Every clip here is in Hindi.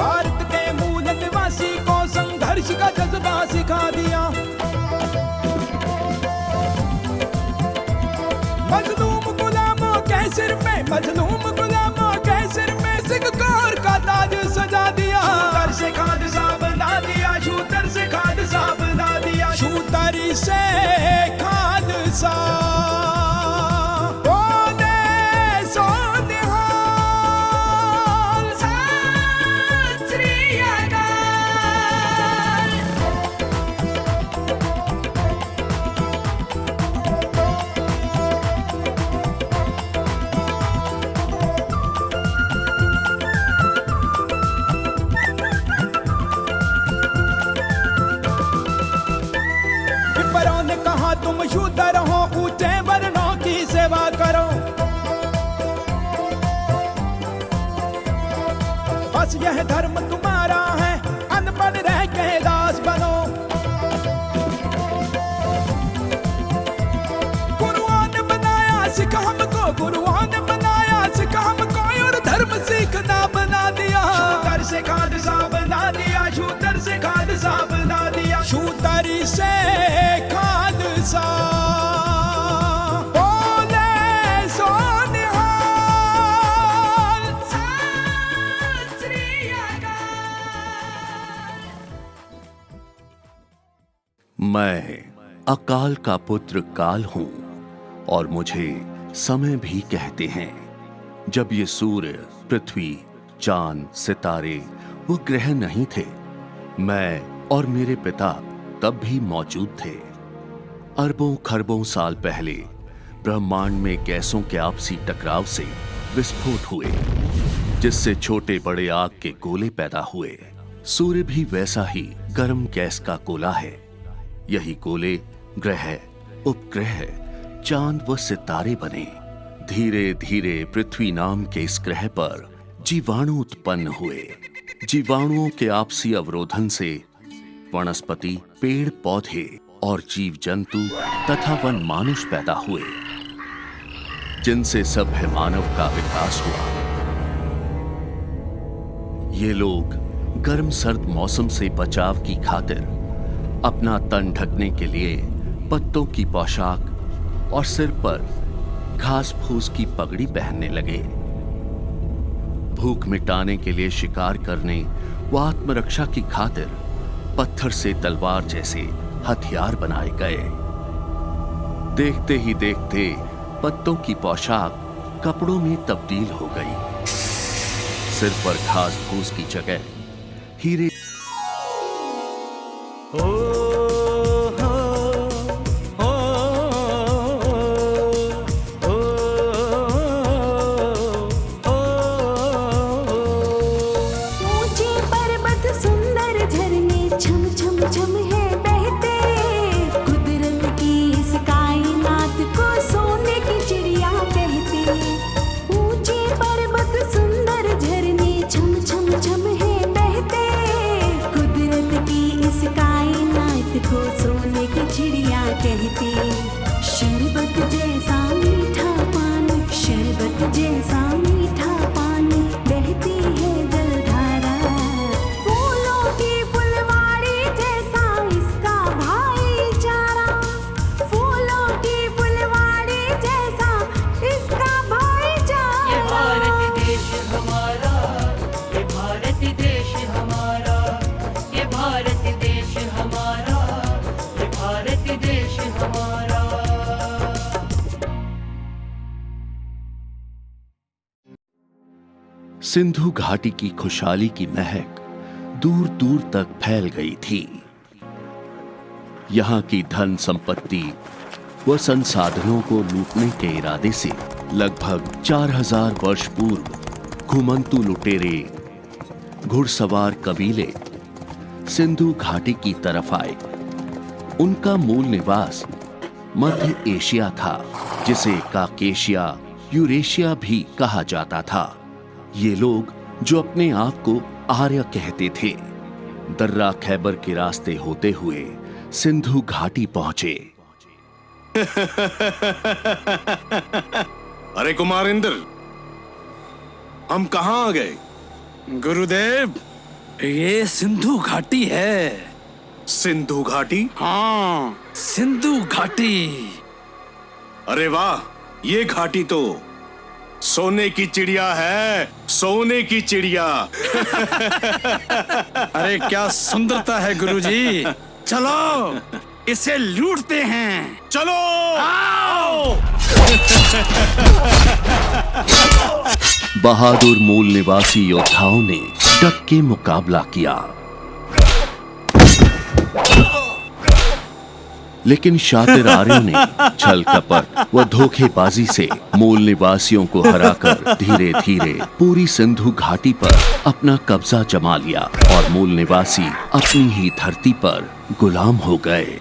भारत के मूल निवासी को संघर्ष का जज्बा सिखा दिया। मजलूम गुलामों के सिर में, मजलूम गुलामों के सिर में सिख कौर का ताज सजा दिया। शूटर से खालसा बना दिया, शूटर से खालसा बना दिया, शूटर से खालसा। तुम शूद्र हो, ऊंचे वर्णों की सेवा करो, बस यह धर्म तुम्हारा है, अनपढ़ रह के दास बनो। गुरुओं ने बनाया सिख हमको, गुरुओं ने बनाया सिख हमको, और धर्म सीखना बना दिया। शूद्र से खालसा बना दिया, शूद्र से खालसा बना दिया, शूद्र से खालसा। बोले सो निहाल, सत श्री अकाल। मैं अकाल का पुत्र काल हूं और मुझे समय भी कहते हैं। जब ये सूर्य, पृथ्वी, चांद, सितारे वो ग्रह नहीं थे, मैं और मेरे पिता तब भी मौजूद थे। अरबों खरबों साल पहले ब्रह्मांड में गैसों के आपसी टकराव से विस्फोट हुए, जिससे छोटे बड़े आग के गोले पैदा हुए। सूर्य भी वैसा ही गर्म गैस का गोला है। यही गोले ग्रह, उपग्रह, चांद व सितारे बने। धीरे धीरे पृथ्वी नाम के इस ग्रह पर जीवाणु उत्पन्न हुए। जीवाणुओं के आपसी अवरोधन से वनस्पति, पेड़ पौधे और जीव जंतु तथा वन मानुष पैदा हुए, जिनसे सभ्य मानव का विकास हुआ। ये लोग गर्म सर्द मौसम से बचाव की खातिर अपना तन ढकने के लिए पत्तों की पोशाक और सिर पर घास फूस की पगड़ी पहनने लगे। भूख मिटाने के लिए शिकार करने व आत्मरक्षा की खातिर पत्थर से तलवार जैसे हथियार बनाए गए। देखते ही देखते पत्तों की पोशाक कपड़ों में तब्दील हो गई। सिर पर घास फूस की जगह हीरे शरबत जैसा मीठा पानी, शरबत जैसा मीठा पानी, बहती है जलधारा। फूलों की फुलवारी जैसा इसका भाईचारा, फूलों की फुलवारी जैसा इसका भाईचारा। ये भारत देश हमारा, ये भारत देश हमारा, ये भारत देश हमारा, ये भारत देश हमारा। सिंधु घाटी की खुशहाली की महक दूर दूर तक फैल गई थी। यहाँ की धन संपत्ति व संसाधनों को लूटने के इरादे से लगभग 4000 वर्ष पूर्व घुमंतु लुटेरे, घुड़सवार कबीले सिंधु घाटी की तरफ आए। उनका मूल निवास मध्य एशिया था, जिसे काकेशिया, यूरेशिया भी कहा जाता था। ये लोग जो अपने आप को आर्य कहते थे, दर्रा खैबर के रास्ते होते हुए सिंधु घाटी पहुंचे। अरे कुमार इंद्र, हम कहां आ गए? गुरुदेव, ये सिंधु घाटी है। सिंधु घाटी? हाँ, सिंधु घाटी। अरे वाह, ये घाटी तो सोने की चिड़िया है, सोने की चिड़िया। अरे क्या सुंदरता है गुरुजी। चलो इसे लूटते हैं। चलो आओ। बहादुर मूल निवासी योद्धाओं ने डट के मुकाबला किया, लेकिन शातिर आर्यों ने छल कपट व धोखेबाजी से मूल निवासियों को हराकर धीरे धीरे पूरी सिंधु घाटी पर अपना कब्जा जमा लिया और मूल निवासी अपनी ही धरती पर गुलाम हो गए।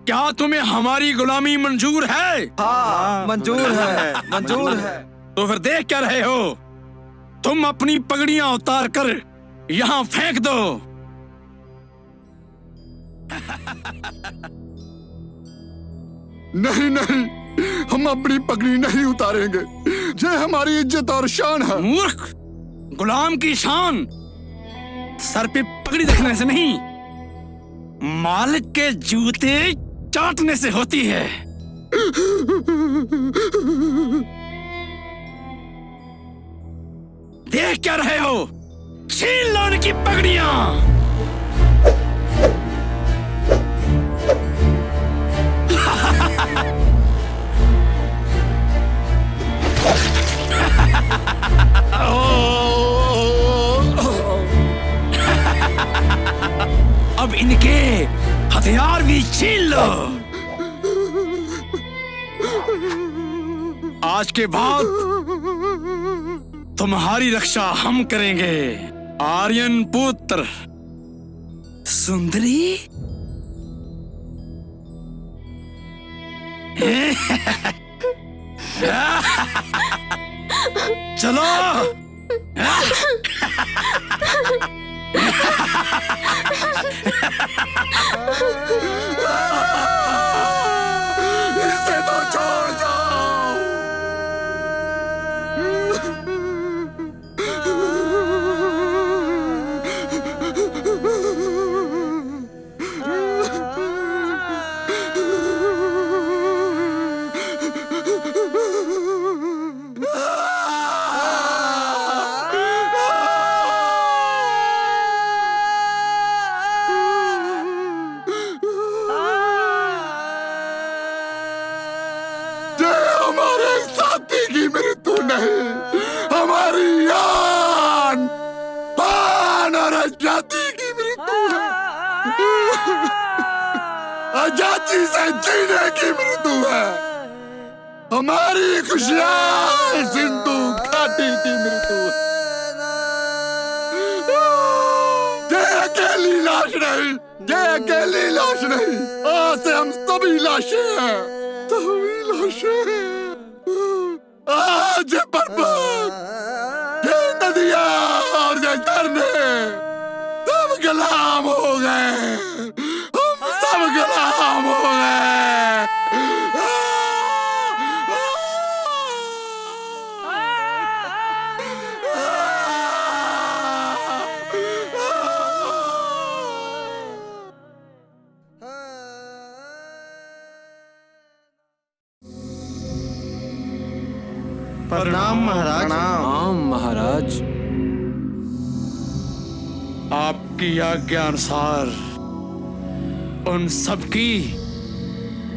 क्या तुम्हें हमारी गुलामी मंजूर है? हाँ, मंजूर है, मंजूर है। तो फिर देख क्या रहे हो? तुम अपनी पगड़ियां उतार कर यहाँ फेंक दो। नहीं नहीं, हम अपनी पगड़ी नहीं उतारेंगे। ये हमारी इज्जत और शान है। मूर्ख, गुलाम की शान सर पे पगड़ी रखने से नहीं, मालिक के जूते चाटने से होती है। देख क्या रहे हो? छीन लो उनकी पगड़ियां। अब इनके हथियार भी छीन लो। आज के बाद तुम्हारी रक्षा हम करेंगे। आर्यन पुत्र सुंदरी। चलो। इसे तो छोड़ जाओ। हमारे साथी की मृत्यु नहीं, हमारी आन बान और आजादी की मृत्यु है। आजादी से जीने की मृत्यु है। हमारी खुशियां सिंधु घाटी की मृत्यु है। ये अकेली लाश नहीं, ये अकेली लाश नहीं, आज से हम सभी लाशें हैं, सभी लाशें हैं। आज बर्बाद ये नदियां और ये झरने सब गुलाम हो गए, हम सब गुलाम हो गए। प्रणाम महाराज। प्रणाम महाराज। आपकी आज्ञा अनुसार उन सबकी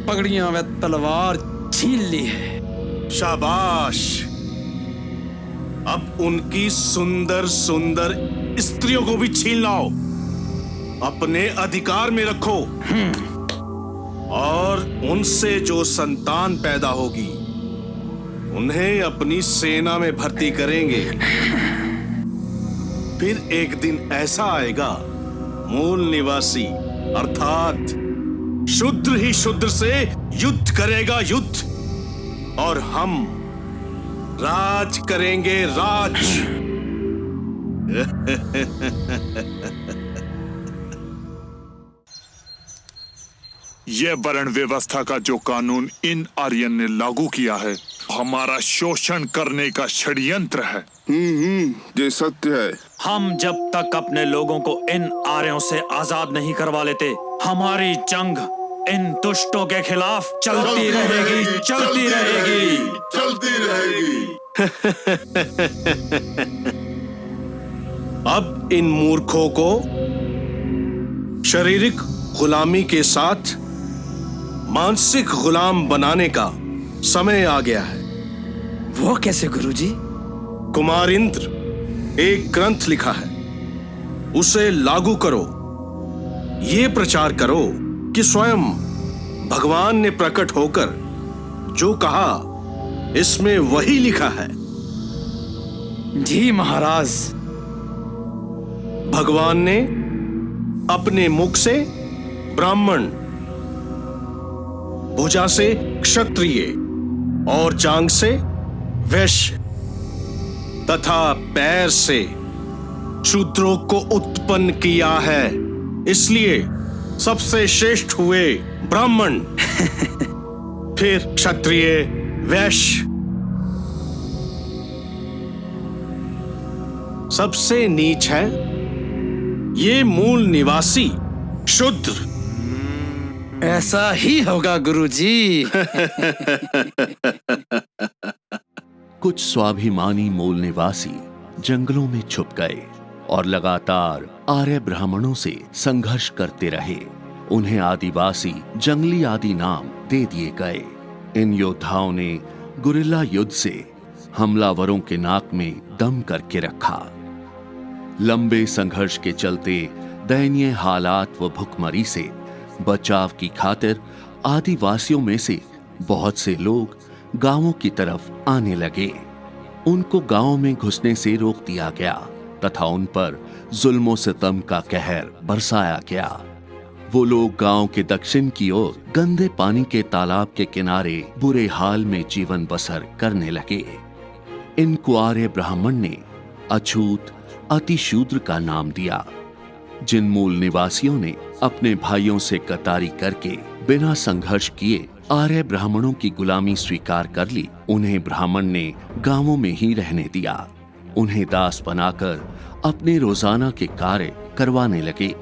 पगड़ियां व तलवार छीन ली है। शाबाश। अब उनकी सुंदर सुंदर स्त्रियों को भी छीन लाओ, अपने अधिकार में रखो, और उनसे जो संतान पैदा होगी उन्हें अपनी सेना में भर्ती करेंगे। फिर एक दिन ऐसा आएगा, मूल निवासी अर्थात शूद्र ही शूद्र से युद्ध करेगा, युद्ध, और हम राज करेंगे, राज। यह वर्ण व्यवस्था का जो कानून इन आर्यन ने लागू किया है, हमारा शोषण करने का षड्यंत्र है। ये सत्य है। हम जब तक अपने लोगों को इन आर्यों से आजाद नहीं करवा लेते, हमारी जंग इन दुष्टों के खिलाफ चलती रहेगी, चलती रहेगी। चलती रहेगी। अब इन मूर्खों को शारीरिक गुलामी के साथ मानसिक गुलाम बनाने का समय आ गया है। वो कैसे गुरुजी? कुमार इंद्र एक ग्रंथ लिखा है, उसे लागू करो। ये प्रचार करो कि स्वयं भगवान ने प्रकट होकर जो कहा इसमें वही लिखा है। जी महाराज। भगवान ने अपने मुख से ब्राह्मण, भुजा से क्षत्रिय और जांग से वैश्य तथा पैर से शूद्रों को उत्पन्न किया है। इसलिए सबसे श्रेष्ठ हुए ब्राह्मण, फिर क्षत्रिय, वैश्य, सबसे नीच है ये मूल निवासी शूद्र। ऐसा ही होगा गुरुजी। कुछ स्वाभिमानी मूल निवासी जंगलों में छुप गए और लगातार आर्य ब्राह्मणों से संघर्ष करते रहे। उन्हें आदिवासी जंगली आदि नाम दे दिए गए। इन योद्धाओं ने गुरिल्ला युद्ध से हमलावरों के नाक में दम करके रखा। लंबे संघर्ष के चलते दयनीय हालात व भुखमरी से बचाव की खातिर आदिवासियों में से बहुत से लोग गांवों की तरफ आने लगे। उनको गांव में घुसने से रोक दिया गया तथा उन पर जुल्मों सितम का कहर बरसाया गया। वो लोग गांव के दक्षिण की ओर गंदे पानी के तालाब के किनारे बुरे हाल में जीवन बसर करने लगे। इनको आर्य ब्राह्मण ने अछूत अतिशूद्र का नाम दिया। जिन मूल निवासियों ने अपने भाइयों से कतारी करके बिना संघर्ष किए आर्य ब्राह्मणों की गुलामी स्वीकार कर ली, उन्हें ब्राह्मण ने गांवों में ही रहने दिया। उन्हें दास बनाकर अपने रोजाना के कार्य करवाने लगे।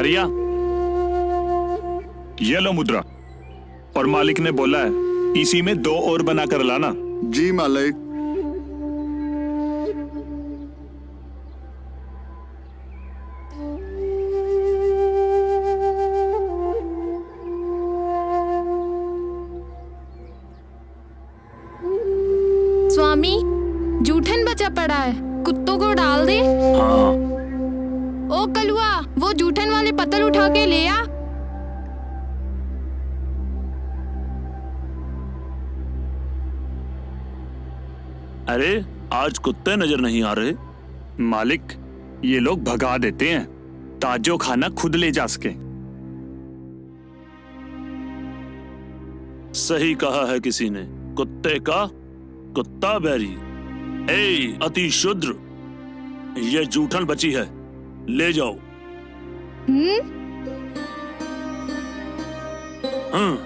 रिया, ये लो मुद्रा। और मालिक ने बोला है इसी में 2 और बनाकर लाना। जी मालिक। मामी, जूठन बचा पड़ा है, कुत्तों को डाल दे। हाँ। ओ कलुआ, वो जूठन वाले पत्तल उठा के ले आ। अरे आज कुत्ते नजर नहीं आ रहे। मालिक, ये लोग भगा देते हैं ताजो खाना खुद ले जा सके। सही कहा है किसी ने, कुत्ते का कुत्ता बैरी। ए अति शुद्र, ये जूठन बची है, ले जाओ। हाँ।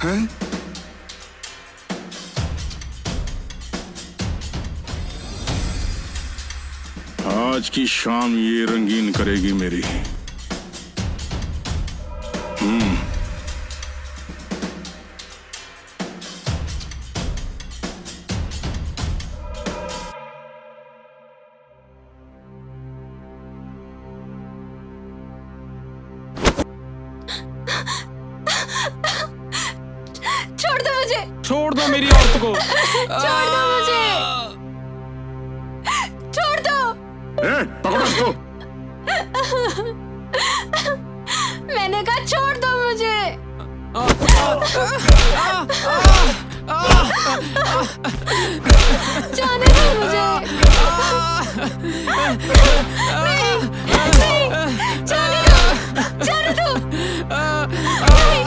हैं? आज की शाम ये रंगीन करेगी मेरी। छोड़ दो मुझे, छोड़ दो मेरी औरत को। छोड़ दो मुझे, छोड़ दो। पकड़ो इसको। मैंने कहा छोड़ दो मुझे। जाने दो मुझे। नहीं, नहीं, जाने दो, जाने दो। नहीं।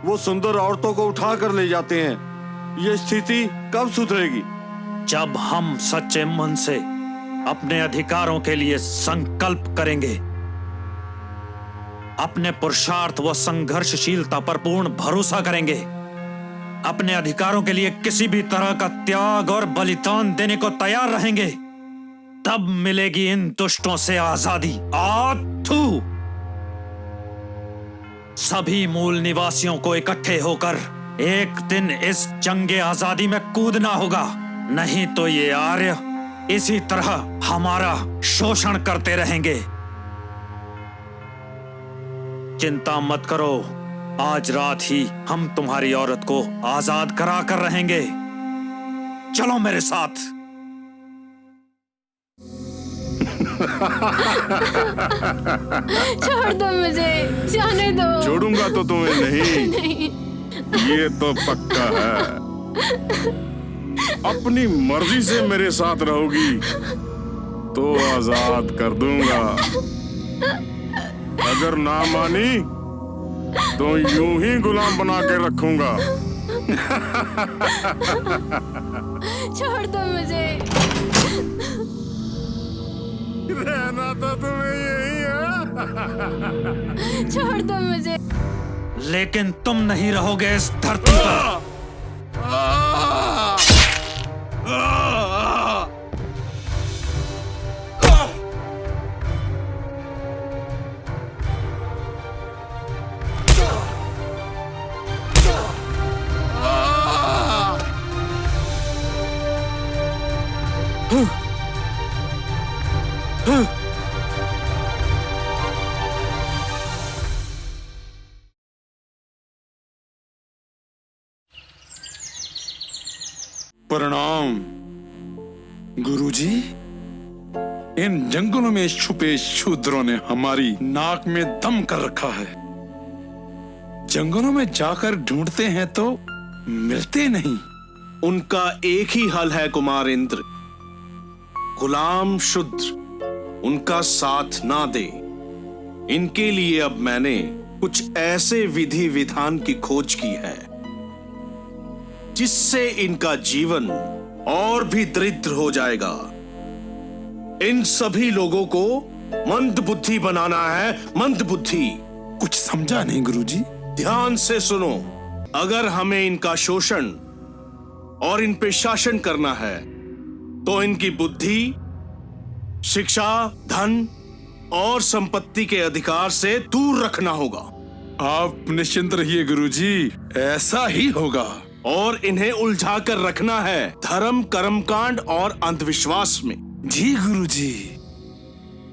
वो सुंदर औरतों को उठा कर ले जाते हैं। ये स्थिति कब सुधरेगी? जब हम सच्चे मन से अपने अधिकारों के लिए संकल्प करेंगे, अपने पुरुषार्थ व संघर्षशीलता पर पूर्ण भरोसा करेंगे, अपने अधिकारों के लिए किसी भी तरह का त्याग और बलिदान देने को तैयार रहेंगे, तब मिलेगी इन दुष्टों से आजादी। आथू! सभी मूल निवासियों को इकट्ठे होकर एक दिन इस जंगे आजादी में कूदना होगा, नहीं तो ये आर्य इसी तरह हमारा शोषण करते रहेंगे। चिंता मत करो, आज रात ही हम तुम्हारी औरत को आजाद करा कर रहेंगे। चलो मेरे साथ। छोड़ दो मुझे, जाने दो। छोड़ूंगा तो तुम्हें नहीं, नहीं। ये तो पक्का है। अपनी मर्जी से मेरे साथ रहोगी तो आजाद कर दूंगा, अगर ना मानी तो यूं ही गुलाम बना के रखूंगा। छोड़ दो मुझे। रहना तो तुम्हें यही है। छोड़ दो मुझे। लेकिन तुम नहीं रहोगे इस धरती पर। प्रणाम। गुरुजी, इन जंगलों में छुपे शूद्रों ने हमारी नाक में दम कर रखा है। जंगलों में जाकर ढूंढते हैं तो मिलते नहीं। उनका एक ही हल है कुमार इंद्र, गुलाम शूद्र उनका साथ ना दे। इनके लिए अब मैंने कुछ ऐसे विधि विधान की खोज की है जिससे इनका जीवन और भी दरिद्र हो जाएगा। इन सभी लोगों को मंद बुद्धि बनाना है, मंद बुद्धि। कुछ समझा नहीं गुरुजी। ध्यान से सुनो, अगर हमें इनका शोषण और इन पे शासन करना है तो इनकी बुद्धि, शिक्षा, धन और संपत्ति के अधिकार से दूर रखना होगा। आप निश्चिंत रहिए गुरुजी, ऐसा ही होगा। और इन्हें उलझा कर रखना है धर्म, कर्मकांड और अंधविश्वास में। जी गुरुजी।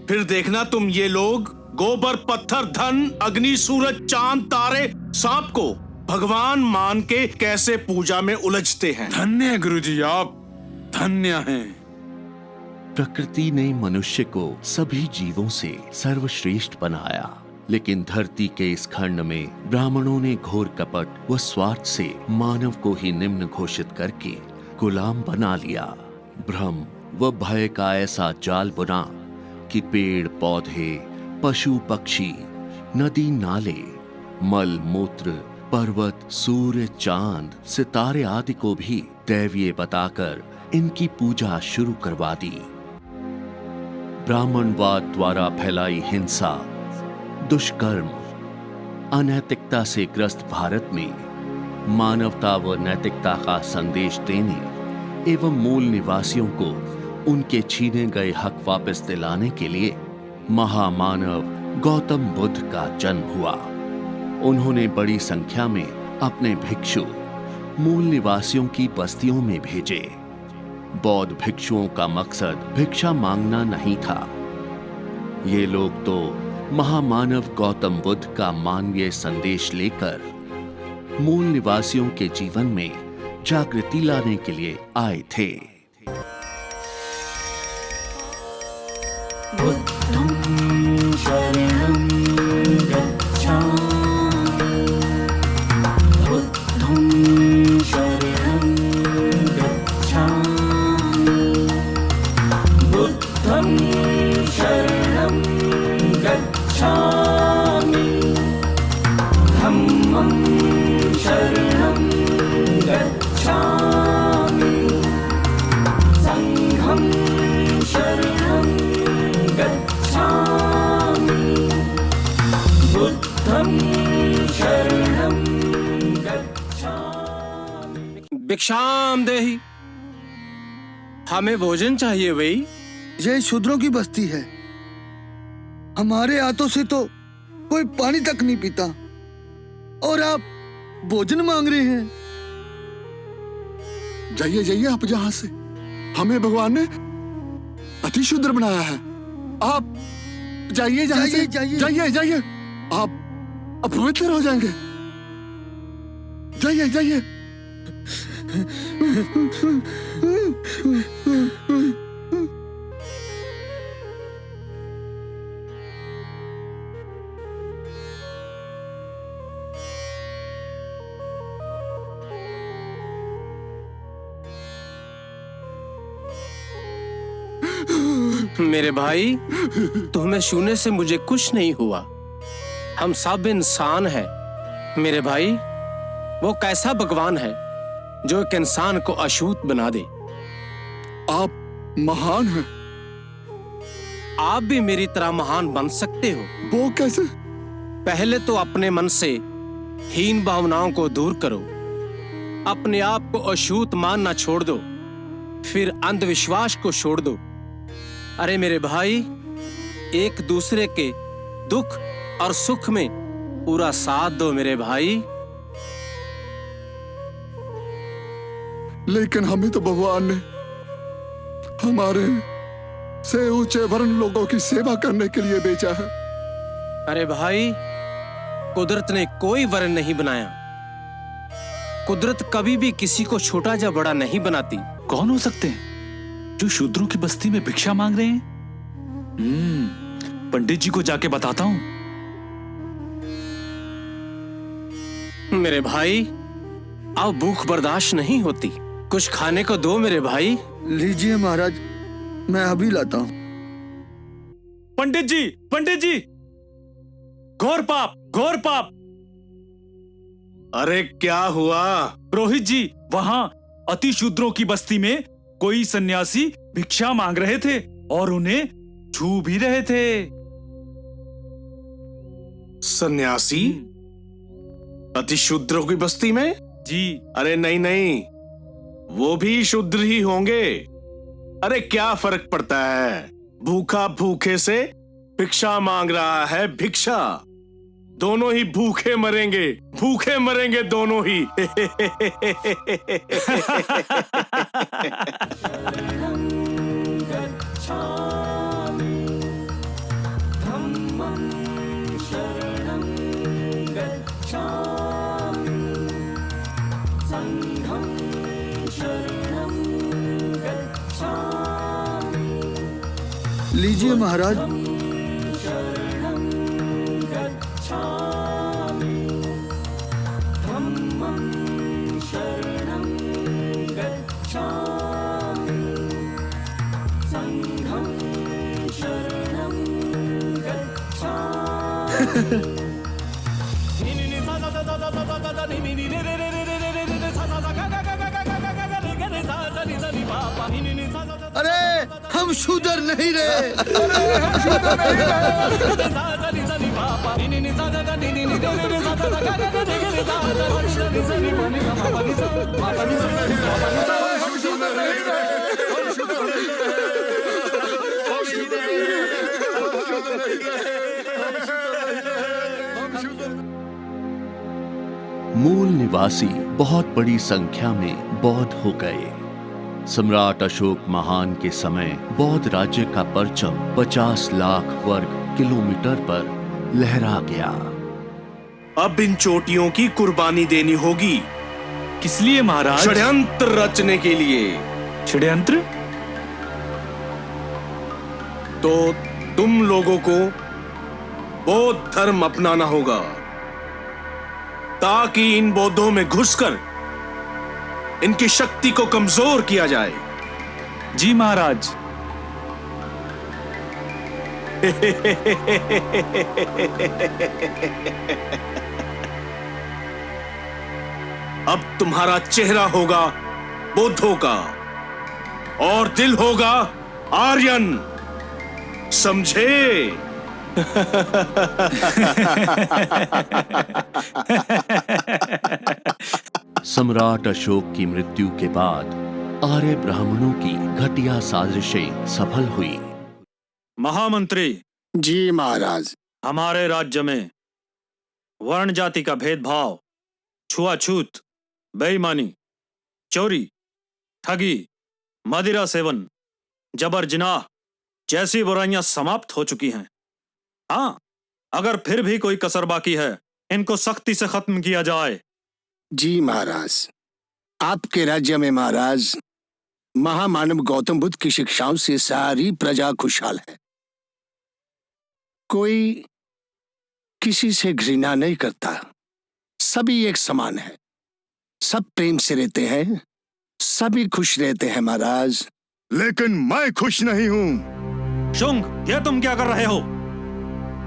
फिर देखना तुम ये लोग गोबर, पत्थर, धन, अग्नि, सूरज, चांद, तारे, सांप को भगवान मान के कैसे पूजा में उलझते हैं। धन्य गुरुजी, आप धन्य हैं। प्रकृति ने मनुष्य को सभी जीवों से सर्वश्रेष्ठ बनाया, लेकिन धरती के इस खंड में ब्राह्मणों ने घोर कपट व स्वार्थ से मानव को ही निम्न घोषित करके गुलाम बना लिया। भ्रम व भय का ऐसा जाल बुना कि पेड़ पौधे, पशु पक्षी, नदी नाले, मल मूत्र, पर्वत, सूर्य, चांद, सितारे आदि को भी दैवीय बताकर इनकी पूजा शुरू करवा दी। ब्राह्मणवाद द्वारा फैलाई हिंसा, दुष्कर्म, अनैतिकता से ग्रस्त भारत में मानवता व नैतिकता का संदेश देने एवं मूल निवासियों को उनके छीने गए हक वापस दिलाने के लिए महामानव गौतम बुद्ध का जन्म हुआ। उन्होंने बड़ी संख्या में अपने भिक्षु मूल निवासियों की बस्तियों में भेजे। बौद्ध भिक्षुओं का मकसद भिक्षा मांगना नहीं था। ये लोग तो महामानव गौतम बुद्ध का मानवीय संदेश लेकर मूल निवासियों के जीवन में जागृति लाने के लिए आए थे। बुद्धं शरणं गच्छामि, बुद्धं शरणं गच्छामि, बुद्धं शरणं गच्छामि, धम्मं शरणं गच्छामि, संघं शरणं गच्छामि, बुद्धं शरणं गच्छामि। भिक्षाम देहि, हमें भोजन चाहिए भाई। ये शूद्रों की बस्ती है। हमारे हाथों से तो कोई पानी तक नहीं पीता और आप भोजन मांग रहे हैं। जाइए जाइए आप यहाँ से, हमें भगवान ने अति शूद्र बनाया है। आप जाइए यहाँ से, जाइए जाइए, आप अपवित्र हो जाएंगे। जाइए जाइए। मेरे भाई, तुम्हें छूने से मुझे कुछ नहीं हुआ। हम सब इंसान हैं। मेरे भाई, वो कैसा भगवान है जो एक इंसान को अछूत बना दे। आप महान हैं। आप भी मेरी तरह महान बन सकते हो। वो कैसे? पहले तो अपने मन से हीन भावनाओं को दूर करो, अपने आप को अछूत मानना छोड़ दो, फिर अंधविश्वास को छोड़ दो। अरे मेरे भाई, एक दूसरे के दुख और सुख में पूरा साथ दो मेरे भाई। लेकिन हमें तो भगवान ने हमारे से ऊंचे वर्ण लोगों की सेवा करने के लिए भेजा है। अरे भाई, कुदरत ने कोई वर्ण नहीं बनाया। कुदरत कभी भी किसी को छोटा या बड़ा नहीं बनाती। कौन हो सकते हैं? जो शूद्रों की बस्ती में भिक्षा मांग रहे हैं। पंडित जी को जाके बताता हूं। मेरे भाई, अब भूख बर्दाश्त नहीं होती, कुछ खाने को दो मेरे भाई। लीजिए महाराज, मैं अभी लाता हूँ। पंडित जी, घोर पाप, घोर पाप। अरे क्या हुआ? पुरोहित जी, वहां अति शूद्रों की बस्ती में कोई सन्यासी भिक्षा मांग रहे थे और उन्हें छू भी रहे थे। सन्यासी अति शूद्रों की बस्ती में? जी। अरे नहीं नहीं, वो भी शूद्र ही होंगे। अरे क्या फर्क पड़ता है, भूखा भूखे से भिक्षा मांग रहा है, भिक्षा। दोनों ही भूखे मरेंगे दोनों ही। लीजिए महाराज। अरे हम शूद्र नहीं रहे। मूल निवासी बहुत बड़ी संख्या में बौद्ध हो गए। सम्राट अशोक महान के समय बौद्ध राज्य का परचम 50 लाख वर्ग किलोमीटर पर लहरा गया। अब इन चोटियों की कुर्बानी देनी होगी। किस लिए महाराज? षड्यंत्र रचने के लिए। षड्यंत्र? तो तुम लोगों को बौद्ध धर्म अपनाना होगा, ताकि इन बौद्धों में घुसकर इनकी शक्ति को कमजोर किया जाए। जी महाराज। अब तुम्हारा चेहरा होगा बौद्धों का और दिल होगा आर्यन, समझे? सम्राट अशोक की मृत्यु के बाद आर्य ब्राह्मणों की घटिया साजिशें सफल हुई। महामंत्री जी महाराज। हमारे राज्य में वर्ण जाति का भेदभाव, छुआछूत, बेईमानी, चोरी, ठगी, मदिरा सेवन, जबर जिनाह जैसी बुराइयां समाप्त हो चुकी हैं। हाँ, अगर फिर भी कोई कसर बाकी है, इनको सख्ती से खत्म किया जाए। जी महाराज। आपके राज्य में महाराज महामानव गौतम बुद्ध की शिक्षाओं से सारी प्रजा खुशहाल है। कोई किसी से घृणा नहीं करता, सभी एक समान है, सब प्रेम से रहते हैं, सभी खुश रहते हैं महाराज। लेकिन मैं खुश नहीं हूँ। शुंग, ये तुम क्या कर रहे हो?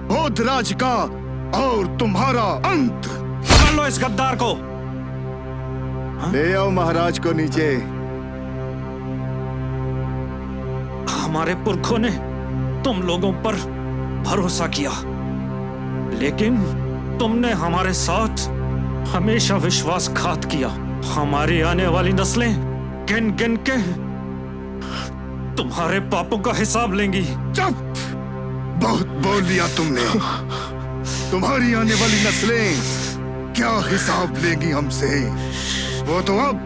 बौद्ध राज का और तुम्हारा अंत। पकड़ लो इस गद्दार को। ले आओ महाराज को नीचे। हमारे पुरखों ने तुम लोगों पर भरोसा किया, लेकिन तुमने हमारे साथ हमेशा विश्वासघात किया। हमारी आने वाली नस्लें गिन गिन के तुम्हारे पापों का हिसाब लेंगी। चुप! बहुत बोल लिया तुमने। तुम्हारी आने वाली नस्लें क्या हिसाब लेंगी हमसे? वो तो अब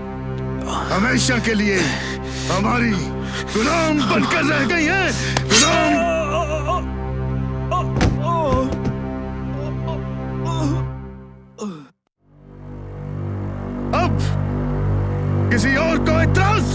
हमेशा के लिए हमारी गुलाम बनकर रह गई हैं। गुलाम। अब किसी और को इतराज?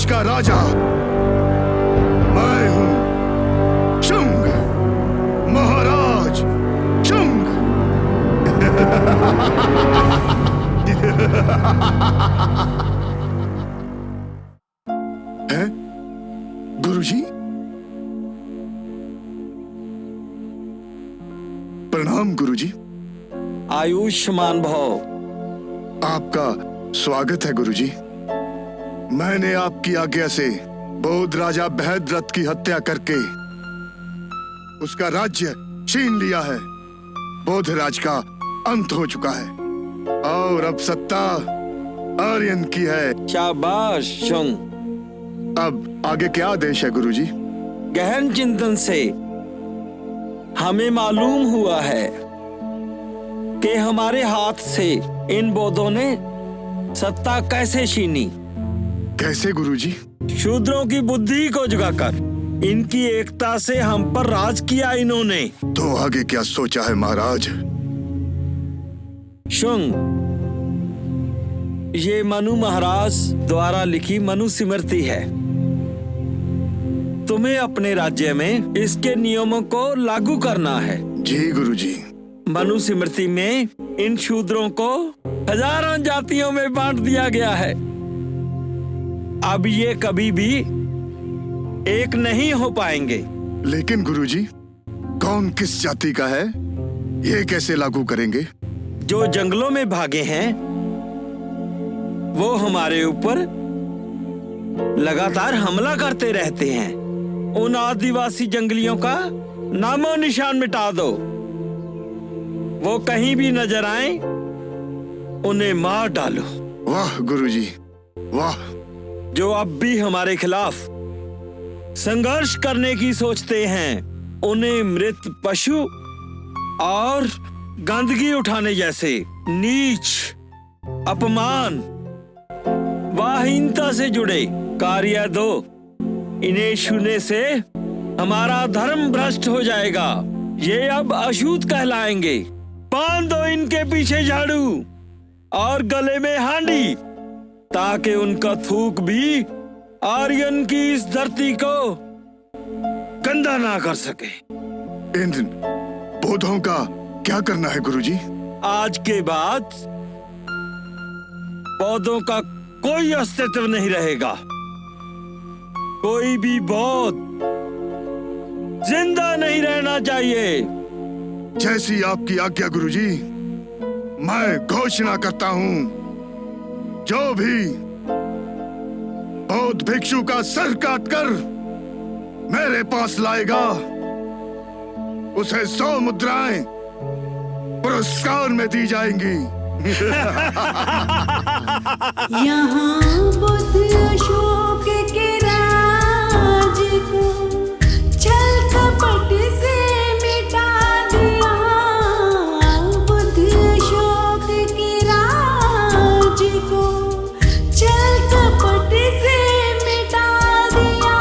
देश का राजा मैं हूं, शुंग, महाराज शुंग। हैं? गुरुजी? प्रणाम गुरुजी। आयुष्मान भव। आपका स्वागत है गुरुजी। मैंने आपकी आज्ञा से बौद्ध राजा बृहद्रथ की हत्या करके उसका राज्य छीन लिया है। बौद्ध राज का अंत हो चुका है और अब सत्ता आर्यन की है। शाबाश शुंग। अब आगे क्या आदेश है गुरुजी? गहन चिंतन से हमें मालूम हुआ है कि हमारे हाथ से इन बौद्धों ने सत्ता कैसे छीनी। कैसे गुरुजी? शूद्रों की बुद्धि को जगाकर इनकी एकता से हम पर राज किया इन्होंने। तो आगे क्या सोचा है महाराज? शुंग, ये मनु महाराज द्वारा लिखी मनु स्मृति है। तुम्हें अपने राज्य में इसके नियमों को लागू करना है। जी गुरुजी। मनु स्मृति में इन शूद्रों को हजारों जातियों में बांट दिया गया है। अब ये कभी भी एक नहीं हो पाएंगे। लेकिन गुरुजी, कौन किस जाति का है, ये कैसे लागू करेंगे? जो जंगलों में भागे हैं वो हमारे ऊपर लगातार हमला करते रहते हैं। उन आदिवासी जंगलियों का नामो निशान मिटा दो। वो कहीं भी नजर आए उन्हें मार डालो। वाह गुरुजी, वाह। जो अब भी हमारे खिलाफ संघर्ष करने की सोचते हैं उन्हें मृत पशु और गंदगी उठाने जैसे नीच, अपमान, वाहीनता से जुड़े कार्य दो। इन्हें छूने से हमारा धर्म भ्रष्ट हो जाएगा। ये अब अशुद्ध कहलाएंगे। बांध दो इनके पीछे झाड़ू और गले में हांडी, ताकि उनका थूक भी आर्यन की इस धरती को गंदा ना कर सके। इन बौद्धों का क्या करना है गुरुजी? आज के बाद बौद्धों का कोई अस्तित्व नहीं रहेगा। कोई भी बौद्ध जिंदा नहीं रहना चाहिए। जैसी आपकी आज्ञा गुरुजी। मैं घोषणा करता हूं, जो भी बौद्ध भिक्षु का सर काटकर मेरे पास लाएगा उसे 100 मुद्राएं पुरस्कार में दी जाएंगी। यहाँ बुद्ध अशोक के राज को छल कपट से मिटा दिया। बुद्ध अशोक के राज को छल कपट से मिटा दिया।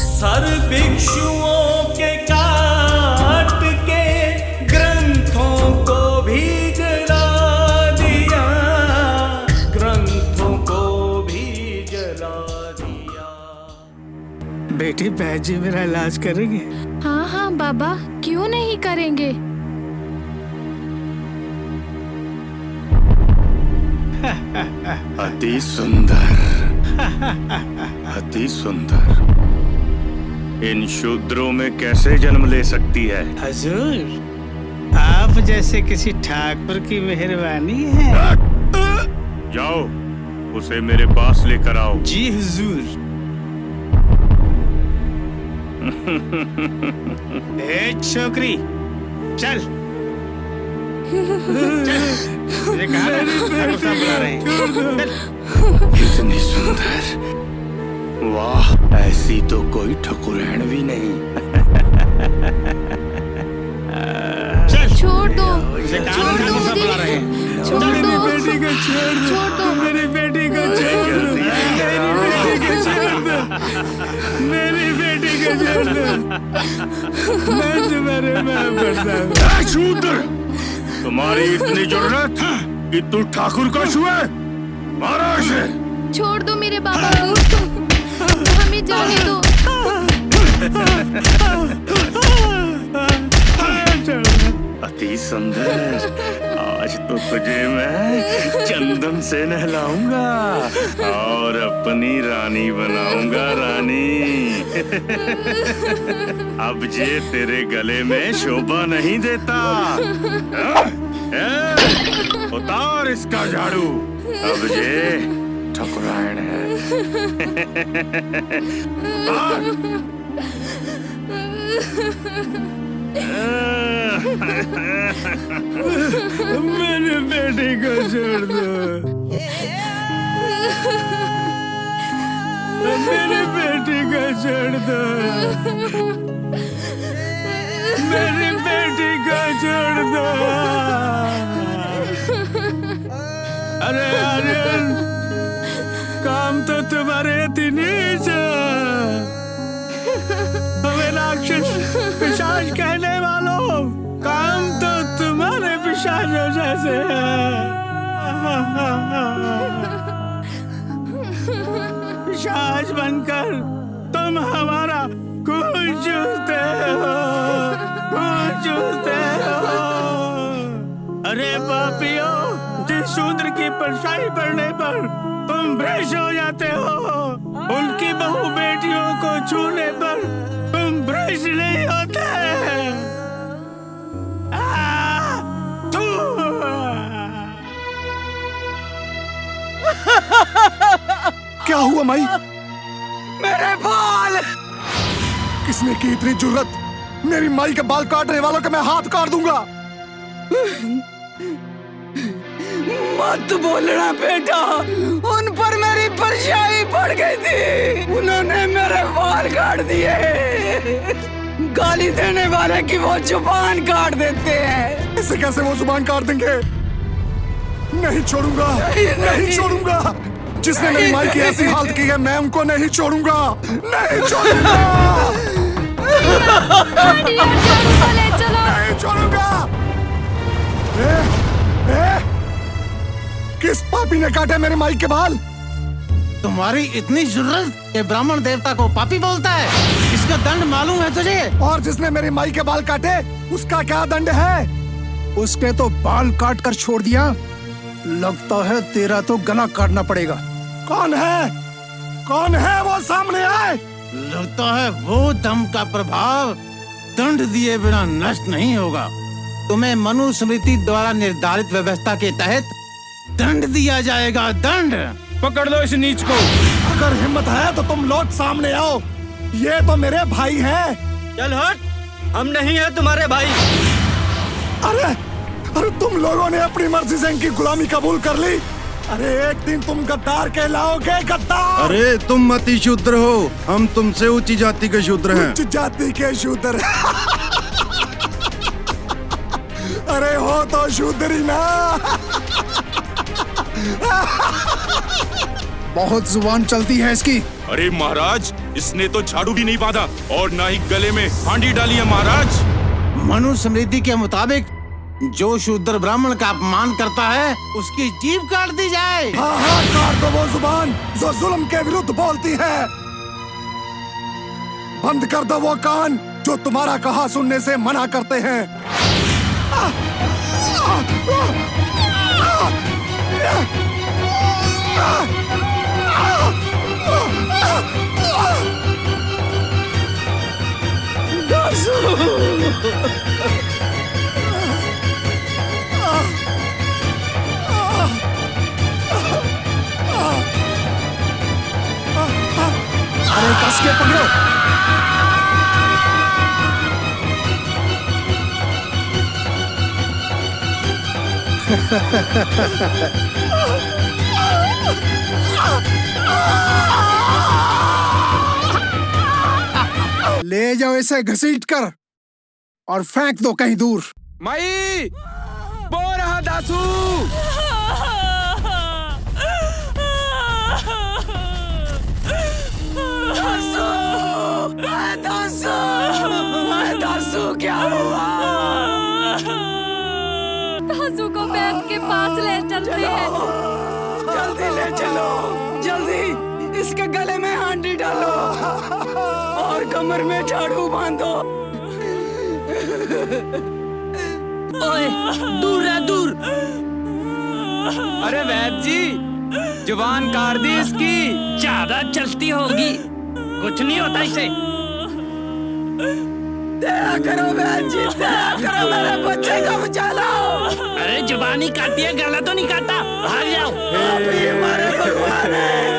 सर भिक्षुओं के काट के ग्रंथों को भी जला दिया। ग्रंथों को भी जला दिया। बेटी बैजी मेरा इलाज करेंगे? हाँ हाँ बाबा, क्यों नहीं करेंगे। अति सुंदर, अति सुंदर। इन शूद्रों में कैसे जन्म ले सकती है? हजूर, आप जैसे किसी ठाकुर की मेहरबानी है। जाओ, उसे मेरे पास लेकर आओ। जी हुजूर। ए छोकरी, चल चल, कहा बुला रहे हैं। इतनी सुंदर, वाह, ऐसी तो कोई ठकुरैन भी नहीं। छोड़ दो, छोड़ दो मुझे, छोड़ दो, मेरी बेटी को छोड़ दो, मेरी बेटी को छोड़ दो, मेरी बेटी को छोड़ दो, मेरी बेटी को छोड़ दो। मैं तुम्हारे मां पड़ता हूँ। शूद्र, तुम्हारी इतनी जरूरत कि तू ठाकुर को छुए? मारो इसे। छोड़ दो मेरे बाबा को, हमें जाने दो। अति सुंदर, आज तो तुझे मैं चंदन से नहलाऊंगा और अपनी रानी बनाऊंगा रानी। अब जे तेरे गले में शोभा नहीं देता। उतार इसका झाड़ू, अब जे ठकुरायण है। मेरे बेटे को छोड़ दो, मेरे बेटे को छोड़ दो, मेरी बेटी को छोड़ दो। अरे आर्यन, काम तो तुम्हारे नीच, हमें राक्षस पिशाच कहने वालों, काम तो तुम्हारे पिशाचों जैसे है। पिशाच बनकर तुम हमारा खून चूसते हो, खून चूसते हो। अरे पापियों, जिस शूद्र की परछाई पड़ने पर तुम भ्रष्ट हो जाते हो, उनकी बहू बेटियों को छूने पर तुम भ्रष्ट नहीं होते। क्या हुआ माई? मेरे बाल! किसने की इतनी जुर्रत? मेरी माई के बाल काटने वालों का मैं हाथ काट दूंगा। मत बोलना बेटा, उन पर मेरी परछाई पड़ गई थी, उन्होंने मेरे बाल काट दिए। गाली देने वाले की वो जुबान काट देते हैं। इसे कैसे वो जुबान काट देंगे? नहीं छोड़ूंगा, नहीं छोड़ूंगा। जिसने मेरी माई की ऐसी हालत की है, मैं उनको नहीं छोड़ूंगा, नहीं छोड़ूंगा, नहीं छोड़ूंगा। किस पापी ने काटे मेरे माई के बाल? तुम्हारी इतनी जुर्रत कि ब्राह्मण देवता को पापी बोलता है? इसका दंड मालूम है तुझे? और जिसने मेरी माई के बाल काटे, उसका क्या दंड है? उसके तो बाल काट कर छोड़ दिया, लगता है तेरा तो गला काटना पड़ेगा। कौन है? कौन है वो? सामने आए। लगता है वो दम का प्रभाव दंड दिए बिना नष्ट नहीं होगा। तुम्हें मनुस्मृति द्वारा निर्धारित व्यवस्था के तहत दंड दिया जाएगा। दंड पकड़ लो इस नीच को। अगर हिम्मत है तो तुम लोग सामने आओ, ये तो मेरे भाई हैं। चल हट, हम नहीं है तुम्हारे भाई। अरे अरे, तुम लोगों ने अपनी मर्जी से इनकी गुलामी कबूल कर ली। अरे एक दिन तुम गद्दार कहलाओगे, गद्दार। अरे तुम अति शूद्र हो, हम तुमसे ऊंची जाति के शूद्र हैं। उच्च जाति के शूद्र? अरे हो तो शूद्र ही ना। बहुत जुबान चलती है इसकी। अरे महाराज, इसने तो झाड़ू भी नहीं बांधा और ना ही गले में हांडी डाली है महाराज। मनुस्मृति के मुताबिक जो शूद्र ब्राह्मण का अपमान करता है, उसकी जीभ काट दी जाए। हाँ हाँ, काट दो वो जुबान जो जुल्म के विरुद्ध बोलती है। बंद कर दो वो कान जो तुम्हारा कहा सुनने से मना करते हैं। अरे कस के पकड़ो। ले जाओ इसे घसीट कर और फेंक दो कहीं दूर। माई, बो रहा दासू। दासू, क्या हुआ? दासू को बैठ के पास ले चलते हैं। जल्दी ले चलो, जल्दी इसके गले में हांडी डालो और कमर में झाड़ू बांधो। ओए दूर रह दूर। अरे वैद जी, जवान कार दी इसकी। ज्यादा चलती होगी, कुछ नहीं होता इसे। दया करो बहन जी, दया करो, मेरे बच्चे को बचा लो। अरे जुबानी काटी है, गला तो नहीं काटा। भाग जाओ। आप ही हमारे भगवान हैं।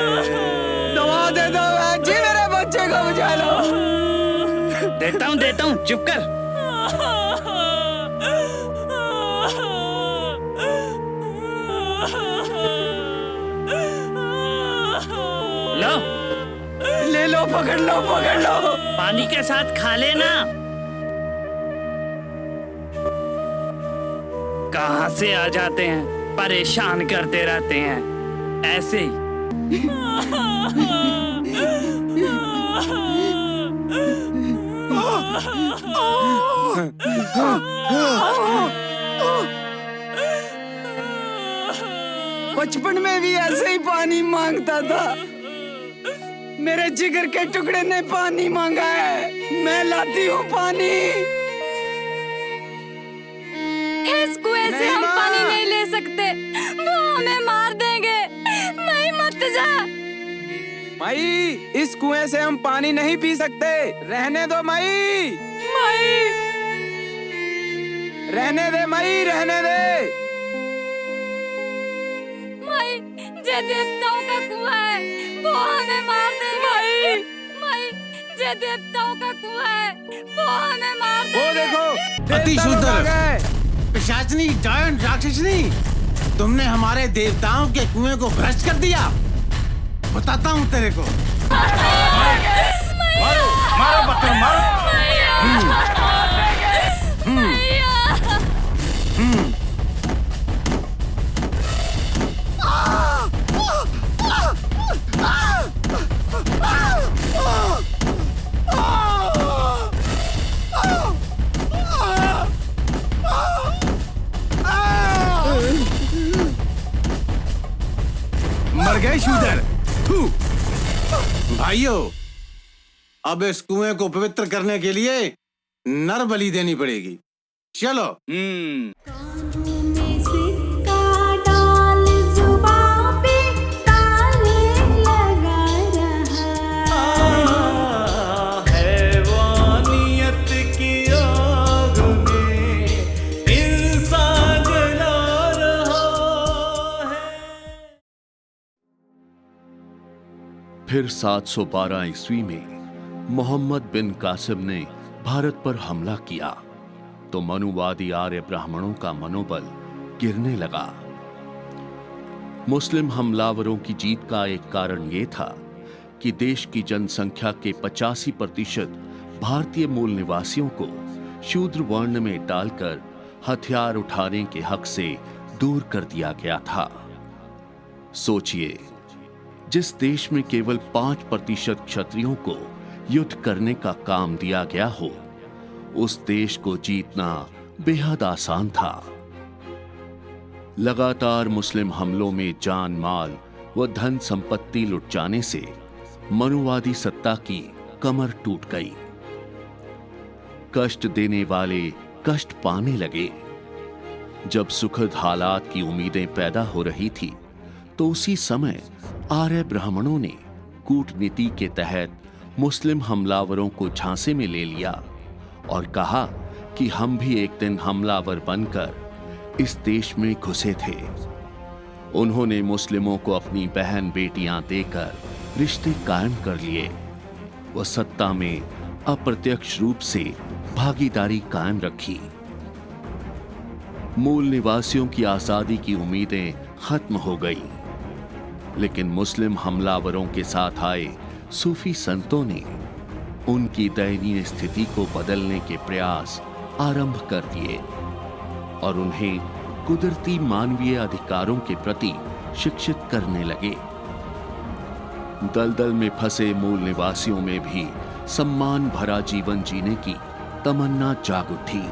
दवा दे दो बहन जी, मेरे बच्चे को बचा लो। देता हूँ, चुप कर। लो, ले लो, पकड़ लो, पकड़ लो। पानी के साथ खा लेना। कहाँ से आ जाते हैं, परेशान करते रहते हैं ऐसे ही। बचपन में भी ऐसे ही पानी मांगता था। मेरे जिगर के टुकड़े ने पानी मांगा है, मैं लाती हूँ पानी। इस कुएं से हम पानी नहीं ले सकते, वो हमें मार देंगे। नहीं, मत जा। माई, इस कुएं से हम पानी नहीं पी सकते, रहने दो माई। माई, रहने दे माई, रहने दे। माई, जे देवताओं का कुआं है, वो हमें मार देंगे। माई, जे देवताओं का कुआं है, वो हमें मार देंगे। वो देखो, अति देवता लोग आ शुद्ध गए। पिशाचनी, डायन, राक्षसनी, तुमने हमारे देवताओं के कुएं को भ्रष्ट कर दिया। बताता हूँ तेरे को। मारो, मारो बच्चों, मारो। मर गए शूदर। भाइयों, अब इस कुएं को पवित्र करने के लिए नर बलि देनी पड़ेगी। चलो। कानों में सिक्का डाल, जुबां पे ताले लगा रहा। हैवानियत की आग में इंसान जला रहा है। फिर 712 ईस्वी में मोहम्मद बिन कासिम ने भारत पर हमला किया तो मनुवादी आर्य ब्राह्मणों का मनोबल गिरने लगा। मुस्लिम हमलावरों की जीत का एक कारण यह था कि देश की जनसंख्या के 85% भारतीय मूल निवासियों को शूद्र वर्ण में डालकर हथियार उठाने के हक से दूर कर दिया गया था। सोचिए, जिस देश में केवल 5% क्षत्रियों को युद्ध करने का काम दिया गया हो, उस देश को जीतना बेहद आसान था। लगातार मुस्लिम हमलों में जान माल व धन संपत्ति लुट जाने से मनुवादी सत्ता की कमर टूट गई। कष्ट देने वाले कष्ट पाने लगे। जब सुखद हालात की उम्मीदें पैदा हो रही थी, तो उसी समय आर्य ब्राह्मणों ने कूटनीति के तहत मुस्लिम हमलावरों को झांसे में ले लिया और कहा कि हम भी एक दिन हमलावर बनकर इस देश में घुसे थे। उन्होंने मुस्लिमों को अपनी बहन बेटियां देकर रिश्ते कायम कर लिए व सत्ता में अप्रत्यक्ष रूप से भागीदारी कायम रखी। मूल निवासियों की आजादी की उम्मीदें खत्म हो गई, लेकिन मुस्लिम हमलावरों के साथ आए सूफी संतों ने उनकी दयनीय स्थिति को बदलने के प्रयास आरंभ कर दिए और उन्हें कुदरती मानवीय अधिकारों के प्रति शिक्षित करने लगे। दलदल में फंसे मूल निवासियों में भी सम्मान भरा जीवन जीने की तमन्ना जाग उठी।